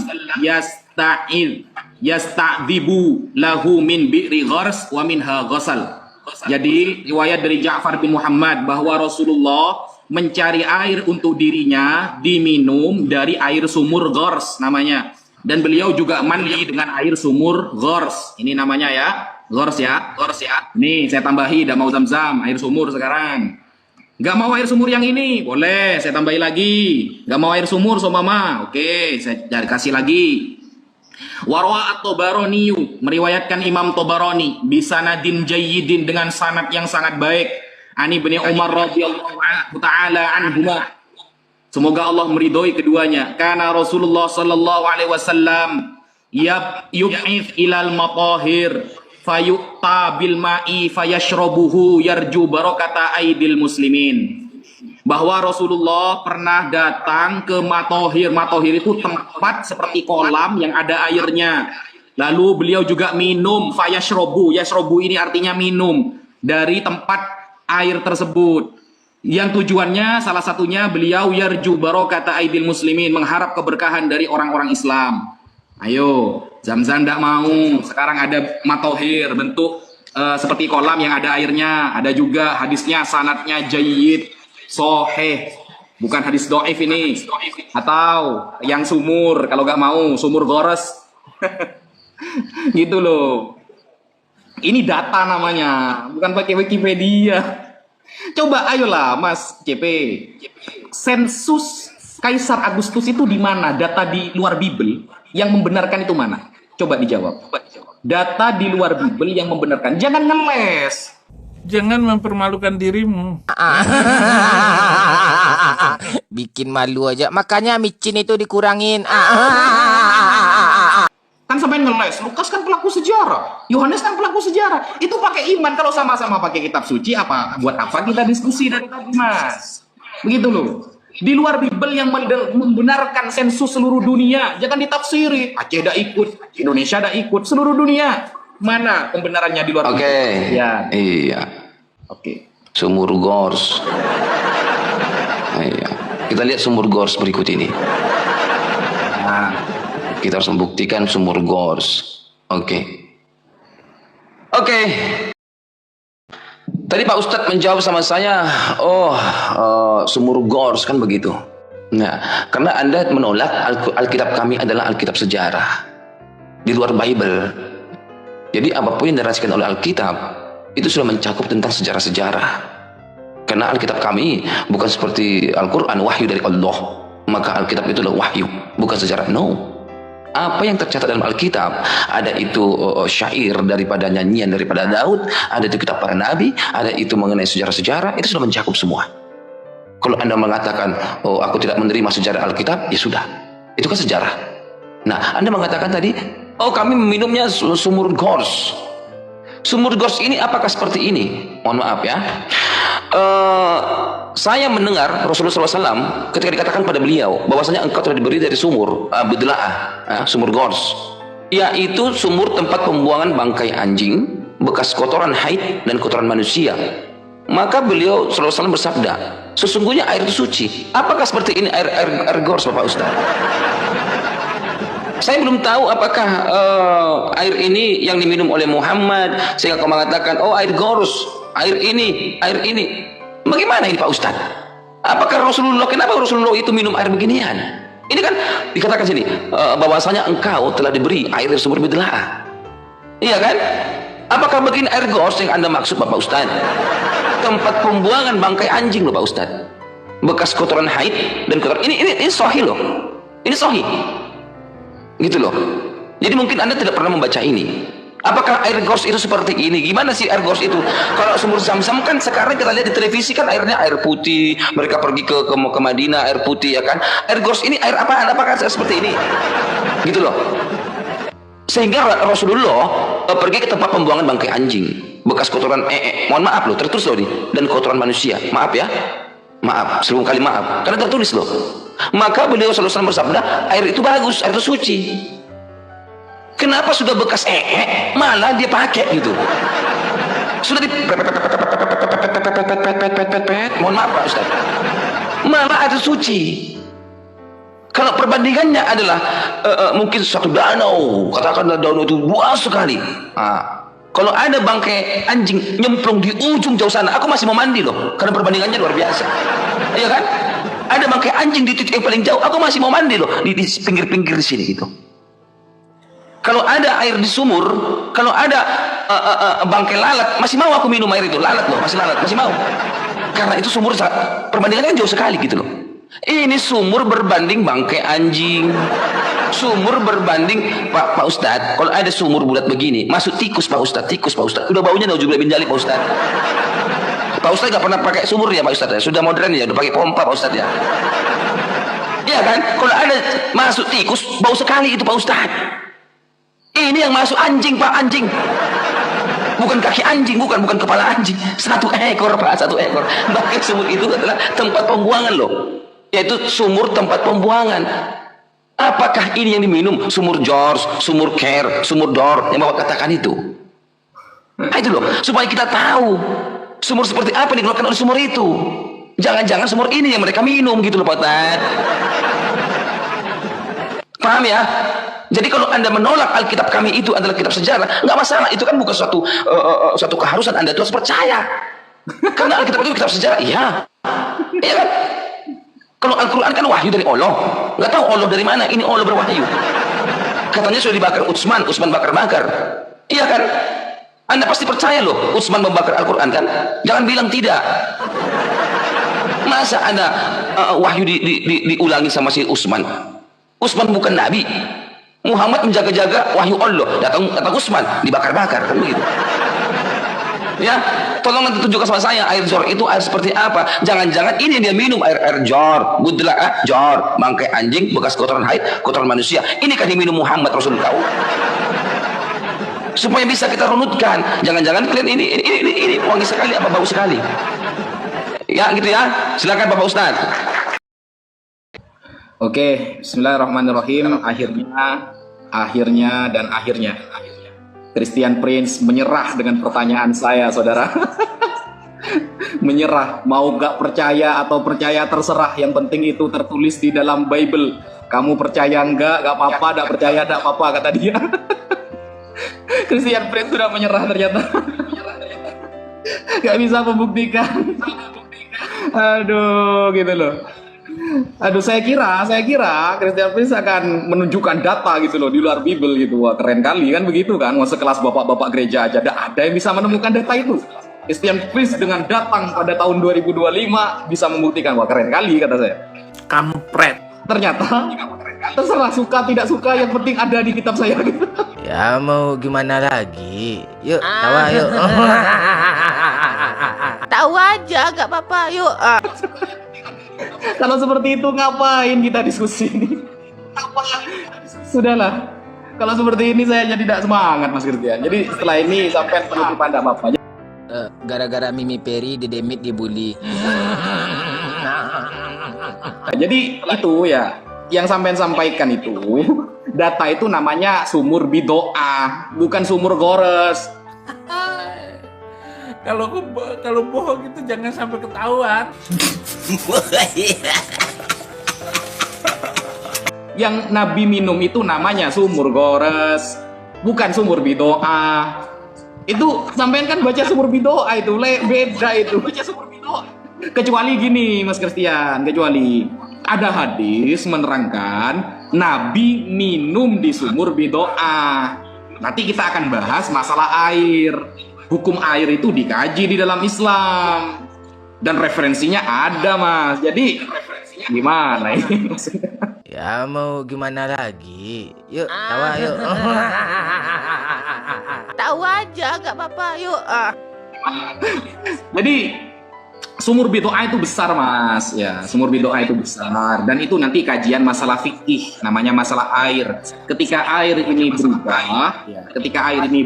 yasta'dzibu lahu min bi'ri ghars wa minha ghasal. Jadi riwayat dari Ja'far bin Muhammad bahwa Rasulullah mencari air untuk dirinya diminum dari air sumur Ghars namanya, dan beliau juga mandi dengan air sumur Ghars. Ini namanya ya, Ghars ya. Nih saya tambahi, tidak mau Zam-Zam, air sumur sekarang. Gak mau air sumur yang ini, boleh saya tambahi lagi. Gak mau air sumur so mama, oke saya kasih lagi. Warwa at-Tabarani meriwayatkan Imam Tabarani bisanadin jayyidin dengan sanad yang sangat baik. Ani bin Umar radhiyallahu taala anhuma. Semoga Allah meridhoi keduanya. Karena Rasulullah sallallahu alaihi wasallam yub'ith ilal matahir fayu'ta bil ma'i fayashrabuhu yarju barakata aidil muslimin. Bahwa Rasulullah pernah datang ke Matohir. Matohir itu tempat seperti kolam yang ada airnya. Lalu beliau juga minum fayashrobu. Yashrobu ini artinya minum dari tempat air tersebut. Yang tujuannya salah satunya beliau yarju barakata aidil muslimin, mengharap keberkahan dari orang-orang Islam. Ayo, Zam-Zam tidak mau. Sekarang ada Matohir, bentuk seperti kolam yang ada airnya. Ada juga hadisnya, sanadnya jayyid, soheh, bukan hadis do'if ini. Atau yang sumur, kalau nggak mau sumur gores. Gitu loh. Ini data namanya, bukan pakai Wikipedia. Coba ayolah Mas CP. Sensus Kaisar Agustus itu di mana? Data di luar Bible yang membenarkan itu mana? Coba dijawab. Data di luar Bible yang membenarkan. Jangan ngeles. Jangan mempermalukan dirimu. Bikin malu aja. Makanya micin itu dikurangin. Kan sampai ngeles. Lukas kan pelaku sejarah. Yohanes kan pelaku sejarah. Itu pakai iman. Kalau sama-sama pakai kitab suci, buat apa kita diskusi dari tadi, Mas? Begitu loh. Di luar Bible yang membenarkan sensus seluruh dunia, jangan ditafsiri. Aceh dah ikut, Indonesia dah ikut, seluruh dunia. Mana pembenarannya di luar Oke. Bible? Ya. Iya. Oke. Sumur Gors. Iya. Kita lihat sumur Gors berikut ini. Nah, Kita harus membuktikan sumur Gors. Oke. Oke. Tadi Pak Ustadz menjawab sama saya, sumur Gors kan begitu. Nah, karena Anda menolak Alkitab kami adalah Alkitab sejarah di luar Bible. Jadi apapun yang dirasikan oleh Alkitab itu sudah mencakup tentang sejarah-sejarah. Karena Alkitab kami bukan seperti Al-Quran, wahyu dari Allah. Maka Alkitab itu adalah wahyu, bukan sejarah. No. Apa yang tercatat dalam Alkitab, ada itu syair daripada nyanyian daripada Daud, ada itu kitab para nabi, ada itu mengenai sejarah-sejarah, itu sudah mencakup semua. Kalau Anda mengatakan, aku tidak menerima sejarah Alkitab, ya sudah, itu kan sejarah. Nah, Anda mengatakan tadi, kami meminumnya sumur Gors. Sumur Gors ini apakah seperti ini? Mohon maaf ya. Saya mendengar Rasulullah SAW ketika dikatakan pada beliau bahwasanya engkau telah diberi dari sumur Bidla'ah, sumur Gors, yaitu sumur tempat pembuangan bangkai anjing, bekas kotoran haid dan kotoran manusia. Maka beliau SAW bersabda, sesungguhnya air itu suci. Apakah seperti ini air Gors, Bapak Ustaz? Saya belum tahu apakah air ini yang diminum oleh Muhammad sehingga kau mengatakan, air Gors, air ini. Bagaimana ini Pak Ustaz? Apakah kenapa Rasulullah itu minum air beginian? Ini kan dikatakan sini bahwasanya engkau telah diberi air dari sumur Bidla'ah. Iya kan? Apakah begini air Gors yang Anda maksud Bapak Ustaz? Tempat pembuangan bangkai anjing loh Pak Ustaz. Bekas kotoran haid dan kotoran ini sahih loh. Ini sahih. Gitu loh. Jadi mungkin Anda tidak pernah membaca ini. Apakah air Gors itu seperti ini? Gimana sih air Gors itu? Kalau sumur Zam-Zam kan sekarang kita lihat di televisi kan airnya air putih. Mereka pergi ke Madinah air putih ya kan. Air Gors ini air apaan? Apakah seperti ini? Gitu loh. Sehingga Rasulullah pergi ke tempat pembuangan bangkai anjing, bekas kotoran mohon maaf loh, tertulis loh nih, dan kotoran manusia. Maaf ya. Maaf, 1000 kali maaf. Karena tertulis loh. Maka beliau SAW bersabda, air itu bagus, air itu suci. Kenapa sudah bekas malah dia pakai gitu? Sudah di mohon maaf Pak Ustaz. Malah air suci. Kalau perbandingannya adalah mungkin suatu danau, katakanlah danau itu luas sekali. Kalau ada bangkai anjing nyemplung di ujung jauh sana, aku masih mau mandi loh, karena perbandingannya luar biasa. Iya kan? Ada bangkai anjing di titik yang paling jauh, aku masih mau mandi loh di pinggir-pinggir di sini gitu. Kalau ada air di sumur, kalau ada bangkai lalat, masih mau aku minum air itu. Lalat loh, masih lalat, masih mau. Karena itu sumur perbandingannya jauh sekali gitu loh. Ini sumur berbanding bangkai anjing. Sumur berbanding Pak Ustadz. Kalau ada sumur bulat begini, masuk tikus Pak Ustadz, tikus Pak Ustadz. Udah baunya nauzubillah min dzalik Pak Ustadz. Pak Ustadz gak pernah pakai sumur ya Pak Ustadz ya. Sudah modern ya, udah pakai pompa Pak Ustadz ya. Iya kan? Kalau ada masuk tikus, bau sekali itu Pak Ustadz. Ini yang masuk anjing Pak, anjing. Bukan kaki anjing, bukan kepala anjing. 1 ekor Pak, 1 ekor. Bahkan sumur itu adalah tempat pembuangan loh. Yaitu sumur tempat pembuangan. Apakah ini yang diminum? Sumur George, sumur Care, sumur Dor yang Bapak katakan itu. Nah, itu loh, supaya kita tahu sumur seperti apa yang dikeluarkan oleh sumur itu. Jangan-jangan sumur ini yang mereka minum gitu loh Pak Ustaz. Paham ya? Jadi kalau Anda menolak Alkitab kami itu adalah kitab sejarah, nggak masalah. Itu kan bukan suatu keharusan Anda itu harus percaya. Karena Alkitab itu kitab sejarah, iya. Iya kan? Kalau Al-Quran kan wahyu dari Allah. Nggak tahu Allah dari mana, ini Allah berwahyu. Katanya sudah dibakar Utsman bakar-bakar. Iya kan? Anda pasti percaya loh, Utsman membakar Al-Quran kan? Jangan bilang tidak. Masa Anda wahyu diulangi sama si Utsman? Utsman bukan Nabi. Muhammad menjaga-jaga wahyu Allah, datang Utsman dibakar-bakar kan begitu. Ya, tolong nanti tunjukkan sama saya air jor itu air seperti apa. Jangan-jangan ini yang dia minum air jor, Bidla'ah, jor, bangkai anjing, bekas kotoran haid, kotoran manusia. Ini kan diminum Muhammad Rasul kau. Supaya bisa kita runutkan. Jangan-jangan kalian ini wangi sekali apa bau sekali. Ya gitu ya. Silakan Bapak Ustaz. Oke, Bismillahirrahmanirrahim. Akhirnya, Christian Prince menyerah dengan pertanyaan saya, saudara. Menyerah, mau gak percaya atau percaya terserah. Yang penting itu tertulis di dalam Bible. Kamu percaya enggak, gak apa-apa. Gak percaya, gak apa-apa, kata dia. Christian Prince sudah menyerah ternyata. Gak bisa membuktikan. Aduh, gitu loh. Aduh, saya kira Christian Prince akan menunjukkan data gitu loh di luar Bible gitu. Wah, keren kali kan begitu kan. Wah, sekelas bapak-bapak gereja aja ada yang bisa menemukan data itu. Christian Prince dengan datang pada tahun 2025 bisa membuktikan. Wah, keren kali kata saya. Kampret. Ternyata terserah suka tidak suka, yang penting ada di kitab saya gitu. Ya mau gimana lagi? Yuk, tawa yuk. Tahu aja, gak apa-apa. Yuk. Kalau seperti itu ngapain kita diskusi ini? Sudahlah. Kalau seperti ini saya jadi tidak semangat, Mas Christian. Jadi setelah ini sampai penutupan tidak apa-apa. Gara-gara Mimi Peri didemit dibully. Jadi itu ya, yang sampean sampaikan itu, data itu namanya sumur bidoa, bukan sumur gores. Kalau bohong itu jangan sampai ketahuan. Yang Nabi minum itu namanya sumur gores, bukan sumur bidoa. Itu sampean kan baca sumur bidoa itu, beda itu. Baca sumur bidoa. Kecuali gini, Mas Christian, kecuali ada hadis menerangkan Nabi minum di sumur bidoa. Nanti kita akan bahas masalah air. Hukum air itu dikaji di dalam Islam. Dan referensinya ada, Mas. Jadi, gimana ini? Ya mau gimana lagi? Yuk, tawa yuk. Tahu aja, gak apa-apa. Yuk. Jadi, sumur bidoa itu besar, Mas. Ya, sumur bidoa itu besar. Dan itu nanti kajian masalah fikih, namanya masalah air. Ketika air ini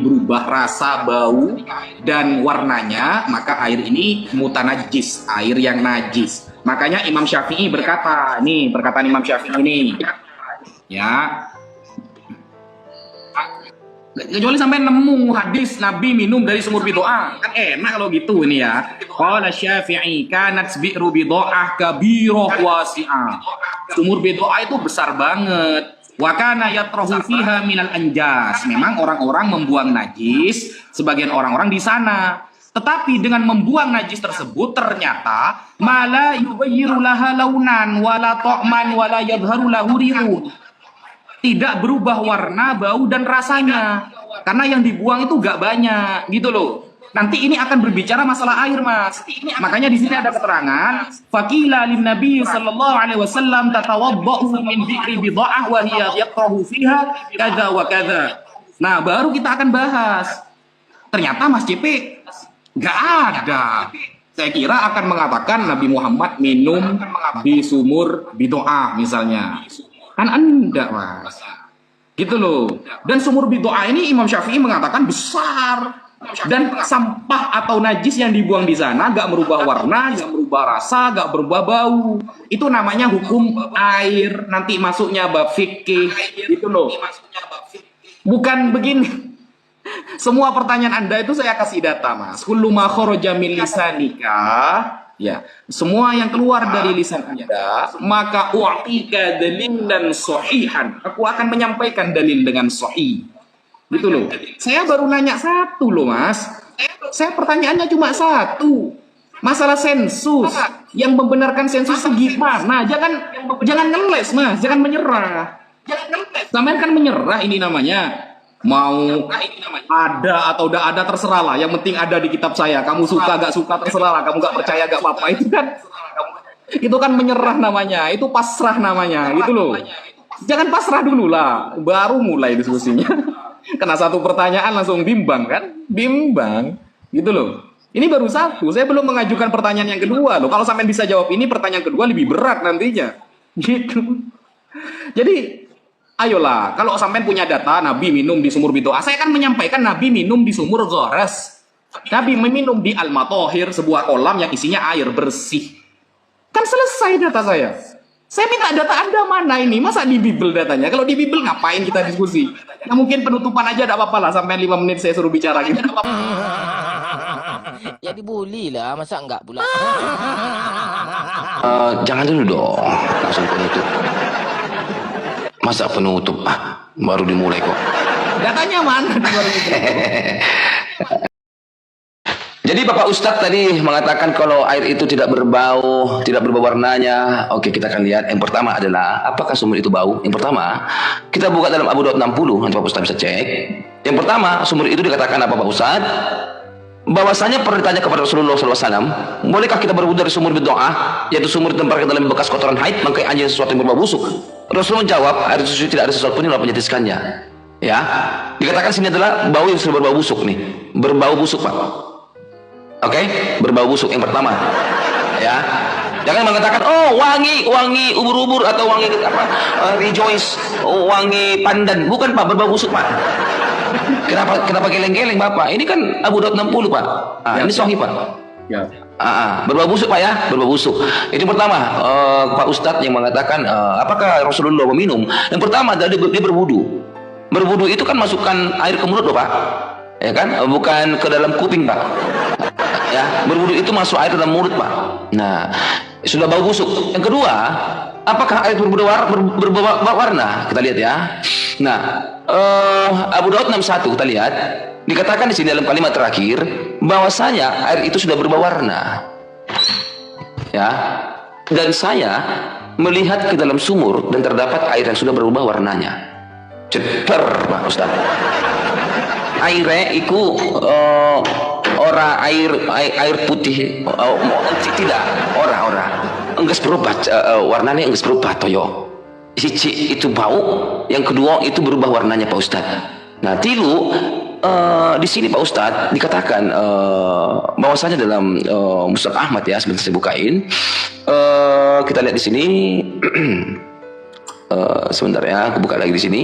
berubah rasa, bau, dan warnanya, maka air ini mutanajis, air yang najis. Makanya Imam Syafi'i berkata, ini perkataan Imam Syafi'i ini, ya. Kecuali sampai nemu hadis Nabi minum dari sumur bidoa, kan enak kalau gitu ini ya. Qala Syafi'i kanat bi'ru bidoah kabirah wasi'ah. Sumur bidoa itu besar banget. Wa kana yatrahu fiha minal anjas. Memang orang-orang membuang najis, sebagian orang-orang di sana. Tetapi dengan membuang najis tersebut ternyata mala yughayyiru laha launan wala ta'man wala yadhharu lahu rihun. Tidak berubah warna, bau, dan rasanya. Karena yang dibuang itu gak banyak, gitu loh. Nanti ini akan berbicara masalah air, Mas. Makanya di sini ada keterangan, faqila lin Nabi sallallahu alaihi wasallam tatawaddau min bi'ri bid'ah wa hiya yakrahu fiha kadza wa kadza. Nah, baru kita akan bahas. Ternyata Mas JP gak ada. Saya kira akan mengatakan Nabi Muhammad minum di sumur bidoa misalnya. Kan enggak, Mas. Gitu loh. Dan sumur bidoa ini Imam Syafi'i mengatakan besar. Dan sampah atau najis yang dibuang di sana gak merubah warna, gak merubah rasa, gak berubah bau. Itu namanya hukum air. Nanti masuknya bab fikih. Gitu loh. Bukan begini. Semua pertanyaan Anda itu saya kasih data, Mas. Kullu ma kharaja min lisanika. Ya, semua yang keluar dari lisan Anda, maka u'tika dalilan sahihan. Aku akan menyampaikan dalil dengan sahih. Gitu loh. Saya baru nanya satu loh, Mas. Saya pertanyaannya cuma satu. Masalah sensus. Yang membenarkan sensus itu gimana? Jangan ngeles, Mas. Jangan menyerah. Sampean kan menyerah ini namanya. Mau ada atau udah ada terserah lah. Yang penting ada di kitab saya. Kamu suka gak suka terserah lah. Kamu gak percaya gak apa-apa. Itu kan menyerah namanya. Itu pasrah namanya. Gitu loh. Jangan pasrah dulu lah. Baru mulai diskusinya. Kena satu pertanyaan langsung bimbang kan? Bimbang. Gitu loh. Ini baru satu. Saya belum mengajukan pertanyaan yang kedua loh. Kalau sampai bisa jawab ini, pertanyaan kedua lebih berat nantinya. Gitu. Jadi ayolah, kalau sampean punya data Nabi minum di sumur bidoa, saya akan menyampaikan Nabi minum di sumur gores. Nabi meminum di al-matohir, sebuah kolam yang isinya air bersih. Kan selesai data saya. Saya minta data Anda mana ini? Masa di Bible datanya? Kalau di Bible ngapain kita diskusi? Nah, mungkin penutupan aja tidak apa-apa lah. Sampai 5 menit saya suruh bicara gitu. Ya dibully lah, masa enggak pula? Jangan dulu dong, langsung penutup. Masa penutup? Baru dimulai kok. Datanya mana? Jadi Bapak Ustadz tadi mengatakan kalau air itu tidak berbau, tidak berubah warnanya. Oke, kita akan lihat. Yang pertama adalah, apakah sumur itu bau? Yang pertama, kita buka dalam Abu Daud 60, nanti Bapak Ustadz bisa cek. Yang pertama, sumur itu dikatakan apa Pak Ustadz? Bahwasanya pernah ditanya kepada Rasulullah SAW, bolehkah kita berwudu dari sumur berdoa, yaitu sumur ditempatkan dalam bekas kotoran haid, mengkai anjing sesuatu yang berbau busuk? Rasul menjawab, air suci tidak ada sesuatu pun yang dapat menyetiskannya. Ya, dikatakan sini adalah bau yang sudah berbau busuk nih, berbau busuk Pak. Oke, berbau busuk yang pertama. Ya, jangan mengatakan, oh wangi ubur-ubur atau wangi apa, rejoice, wangi pandan. Bukan Pak, berbau busuk Pak. Kenapa geleng-geleng Bapak? Ini kan Abu Daud 60 Pak. Ini sahih Pak. Ya. Berbau busuk Pak ya, berbau busuk. Itu pertama, Pak Ustadz yang mengatakan, apakah Rasulullah meminum? Yang pertama adalah dia berwudu. Berwudu itu kan masukkan air ke mulut loh Pak. Ya kan, bukan ke dalam kuping Pak. Ya, berwudu itu masuk air ke dalam mulut Pak. Nah, sudah bau busuk. Yang kedua, apakah air berbau warna? Kita lihat ya. Nah, Abu Daud 61 kita lihat, dikatakan di sini dalam kalimat terakhir bahwasanya air itu sudah berubah warna. Ya. Dan saya melihat ke dalam sumur dan terdapat air yang sudah berubah warnanya. Ceter Pak Ustaz. Airnya itu ora air putih, tidak, ora enggeus berubah, warnanya enggeus berubah toyo. Siji itu bau, yang kedua itu berubah warnanya Pak Ustadz. Nah, tilu di sini Pak Ustadz dikatakan bahwasanya dalam Musnad Ahmad ya, sebentar saya bukain. Kita lihat di sini. Sebentar ya, aku buka lagi di sini.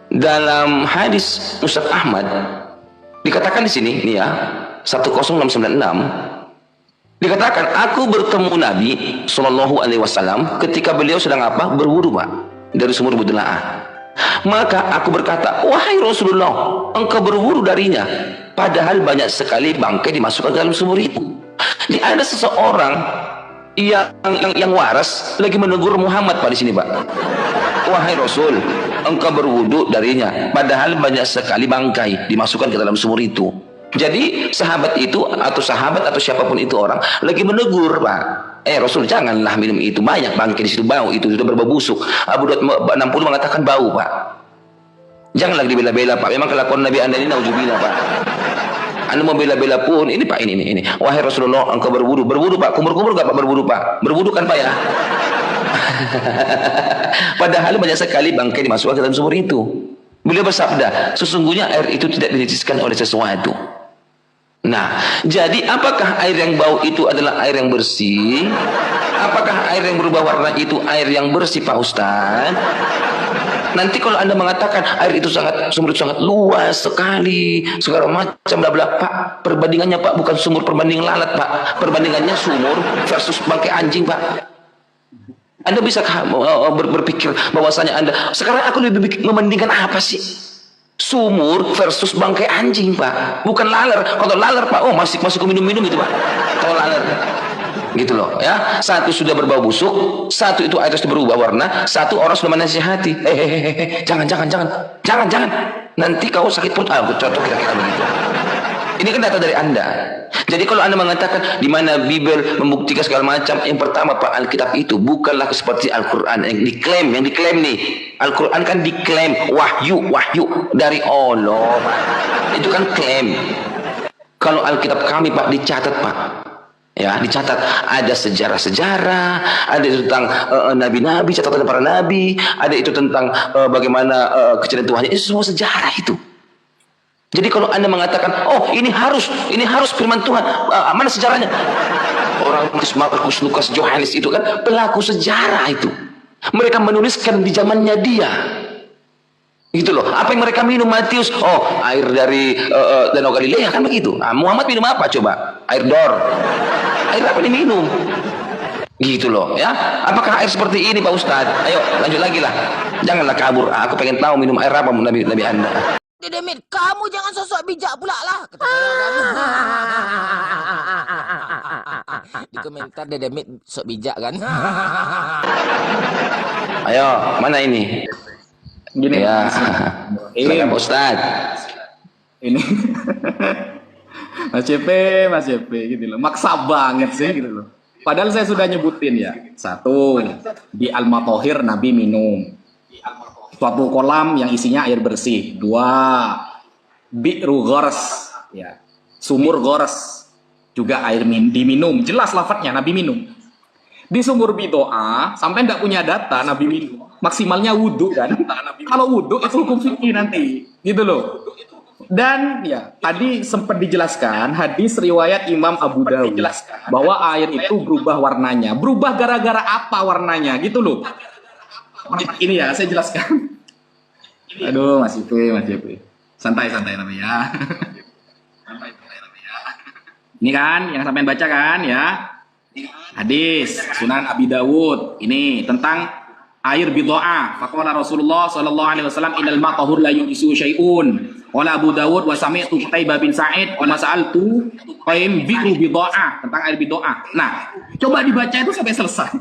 Dalam hadis Musnad Ahmad dikatakan di sini nih ya, 10696 dikatakan, aku bertemu Nabi Shallallahu Alaihi Wasallam ketika beliau sedang apa? Berwudu Pak, dari sumur Budlaah. Maka aku berkata, wahai Rasulullah, engkau berwudu darinya, padahal banyak sekali bangkai dimasukkan ke dalam sumur itu. Jadi ada seseorang yang waras lagi menegur Muhammad Pak di sini Pak. Wahai Rasul, engkau berwudu darinya, padahal banyak sekali bangkai dimasukkan ke dalam sumur itu. Jadi sahabat itu atau siapapun itu orang lagi menegur Pak. Rasul, janganlah minum itu, banyak bangkai di situ, bau itu sudah berbau busuk. Abu Daud 60 mengatakan bau Pak. Janganlah dibela-bela Pak. Memang kelakuan Nabi Anda ini nauzubillah Pak. Anda mau bela-bela pun ini Pak, ini. Wahai Rasulullah, engkau berwudu Pak. Kumur-kumur gak Pak berwudu Pak? Berwudu kan Pak ya? Padahal banyak sekali bangkai dimasukkan ke dalam sumur itu. Beliau bersabda, sesungguhnya air itu tidak dinajiskan oleh sesuatu. Nah, jadi apakah air yang bau itu adalah air yang bersih? Apakah air yang berubah warna itu air yang bersih Pak Ustaz? Nanti kalau Anda mengatakan air itu sumur itu sangat luas sekali, segala macam bla bla, Pak, perbandingannya Pak bukan sumur perbanding lalat Pak, perbandingannya sumur versus bangkai anjing Pak. Anda bisa berpikir bahwasanya Anda sekarang aku lebih membandingkan apa sih? Sumur versus bangkai anjing Pak, bukan laler. Kalau laler Pak, oh masih minum itu Pak. Kalau laler gitu loh ya, satu sudah berbau busuk, satu itu air sudah berubah warna, satu orang sudah menasihati, jangan, nanti kau sakit perut. Contoh kira-kira begitu. Ini kan data dari Anda. Jadi kalau Anda mengatakan di mana Bible membuktikan segala macam, yang pertama Pak, Alkitab itu bukanlah seperti Al-Quran yang diklaim nih. Al-Quran kan diklaim wahyu dari Allah Pak. Itu kan klaim. Kalau Alkitab kami Pak dicatat Pak. Ya, dicatat ada sejarah-sejarah, ada itu tentang nabi-nabi, catatan para nabi, ada itu tentang bagaimana kejadian Tuhan. Itu semua sejarah itu. Jadi kalau Anda mengatakan, oh ini harus firman Tuhan, mana sejarahnya? Orang Markus, Lukas, Yohanes itu kan pelaku sejarah itu. Mereka menuliskan di zamannya dia. Gitu loh. Apa yang mereka minum Matius? Oh, air dari Danau Galilea kan begitu. Muhammad minum apa coba? Air Dor. Air apa diminum? Gitu loh ya. Apakah air seperti ini Pak Ustadz? Ayo lanjut lagi lah. Janganlah kabur. Aku pengen tahu minum air apa Nabi Anda. Dede Mit, kamu jangan sosok bijak pula lah. Kata saya kan. Di komentar Dede Mit sok bijak kan. Ayo, mana ini? Gini Ya. Silakan Pak Ustadz. ini Mas CP gitu loh, maksa banget sih gitu loh. Padahal saya sudah nyebutin ya, satu, di Al-Matohir Nabi minum suatu kolam yang isinya air bersih. Dua, bi'ru ghors, ya, sumur ghors juga air diminum, jelas lafadznya Nabi minum. Di sumur bidoa sampai nggak punya data Nabi minum, maksimalnya wudhu kan. Kalau wudhu itu hukum fikih nanti gitu loh. Dan ya tadi sempat dijelaskan hadis riwayat Imam Abu Dawud bahwa air itu berubah warnanya. Berubah gara-gara apa warnanya gitu loh. Ini ya saya jelaskan. Aduh Mas Yp. Santai namanya. Ini kan yang sampean baca kan ya. Hadis Sunan Abi Dawud ini tentang air bidoa. Faqala Rasulullah sallallahu alaihi wasallam innal ma'tahur la yujisu syai'un. Qala Abu Dawud wa sami'tu Qutaibah bin Sa'id wa sa'altu qaim bi'ru bidoa, tentang air bidoa. Nah, coba dibaca itu sampai selesai.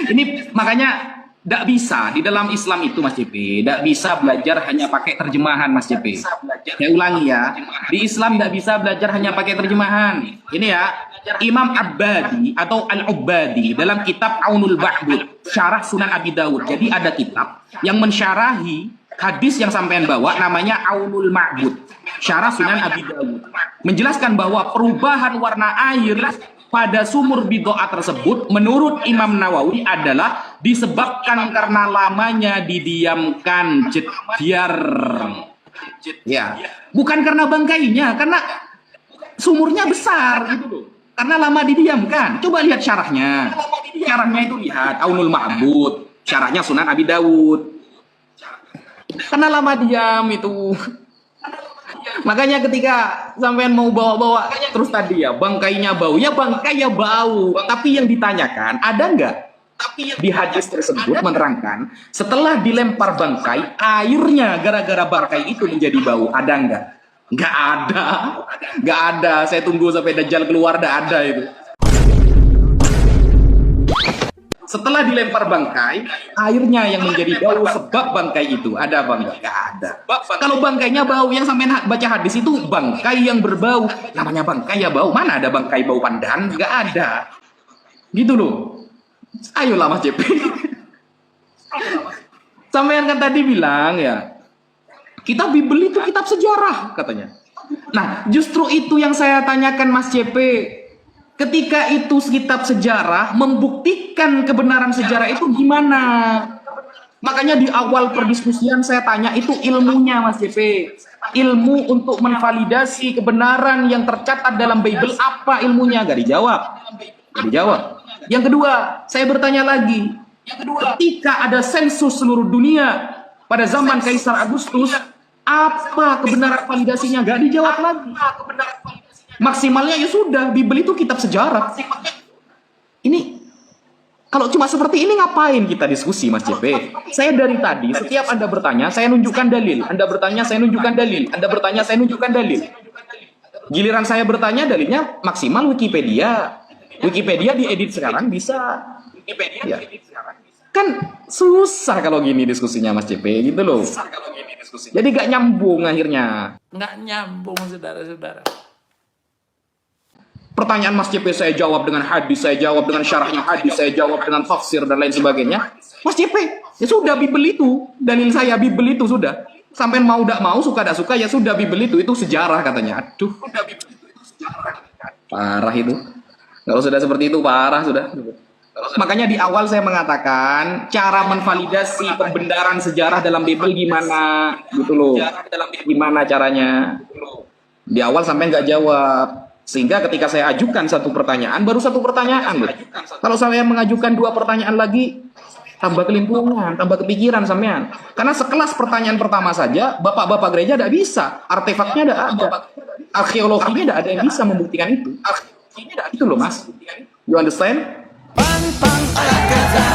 Ini makanya tidak bisa di dalam Islam itu Mas CP, tidak bisa belajar hanya pakai terjemahan Mas CP. Saya ulangi ya, di Islam tidak bisa belajar hanya pakai terjemahan. Ini ya, Imam Abbadi atau Al-Ubbadi dalam kitab Aunul Ba'bud, syarah Sunan Abi Dawud. Jadi ada kitab yang mensyarahi hadis yang sampean bawa namanya Aunul Ma'bud, syarah Sunan Abi Dawud. Menjelaskan bahwa perubahan warna air pada sumur bidoa tersebut menurut Imam Nawawi adalah disebabkan karena lamanya didiamkan biar ya, bukan karena bangkainya, karena sumurnya besar gitu loh. Karena lama didiamkan. Coba lihat syarahnya. Syarahnya itu lihat Aunul Ma'bud, syarahnya Sunan Abi Dawud. Karena lama diam itu. Makanya ketika sampean mau bawa-bawa terus tadi ya bangkainya bau, ya bangkai ya bau. Tapi yang ditanyakan ada nggak? Di hadis tersebut menerangkan setelah dilempar bangkai, airnya gara-gara bangkai itu menjadi bau. Ada nggak? Nggak ada. Nggak ada. Saya tunggu sampai Dajjal keluar, nggak ada itu. Setelah dilempar bangkai, airnya yang menjadi bau sebab bangkai itu. Ada apa enggak? Enggak ada. Kalau bangkainya bau, yang sampai baca hadis itu bangkai yang berbau. Namanya bangkai ya bau. Mana ada bangkai bau pandan? Enggak ada. Gitu loh. Ayolah Mas CP. Sampean kan tadi bilang ya, kitab Bible itu kitab sejarah katanya. Nah, justru itu yang saya tanyakan Mas CP. Ketika itu kitab sejarah, membuktikan kebenaran sejarah itu gimana? Makanya di awal perdiskusian saya tanya itu ilmunya Mas JP. Ilmu untuk menvalidasi kebenaran yang tercatat dalam Bible, apa ilmunya? Gak dijawab. Gak dijawab. Yang kedua, saya bertanya lagi. Ketika ada sensus seluruh dunia pada zaman Kaisar Agustus, apa kebenaran validasinya? Gak dijawab lagi. Maksimalnya ya sudah, Bible itu kitab sejarah. Ini kalau cuma seperti ini ngapain kita diskusi Mas JP? Saya dari tadi setiap Anda bertanya saya nunjukkan dalil, Anda bertanya saya nunjukkan dalil, Anda bertanya saya nunjukkan dalil. Giliran saya bertanya dalilnya maksimal Wikipedia. Wikipedia diedit sekarang bisa. Ya. Kan susah kalau gini diskusinya Mas JP gitu loh. Jadi gak nyambung akhirnya. Nggak nyambung saudara-saudara. Pertanyaan Mas JP saya jawab dengan hadis, saya jawab dengan syarahnya hadis, saya jawab dengan tafsir dan lain sebagainya. Mas JP, ya sudah Bible itu, dalil saya Bible itu sudah. Sampai mau tidak mau, suka tidak suka, ya sudah Bible itu sejarah katanya. Aduh, parah itu. Kalau sudah seperti itu parah sudah. Makanya di awal saya mengatakan cara menvalidasi pembenaran sejarah dalam Bible gimana, gitu loh. Gimana caranya? Di awal sampai nggak jawab. Sehingga ketika saya ajukan satu pertanyaan, baru satu pertanyaan. Kalau saya mengajukan dua pertanyaan lagi, tambah kelimpungan, tambah kepikiran sampean. Karena sekelas pertanyaan pertama saja, bapak-bapak gereja tidak bisa. Artefaknya tidak ada. Arkeologinya tidak ada yang bisa membuktikan itu. Itu loh Mas. You understand? Pantang olahraga,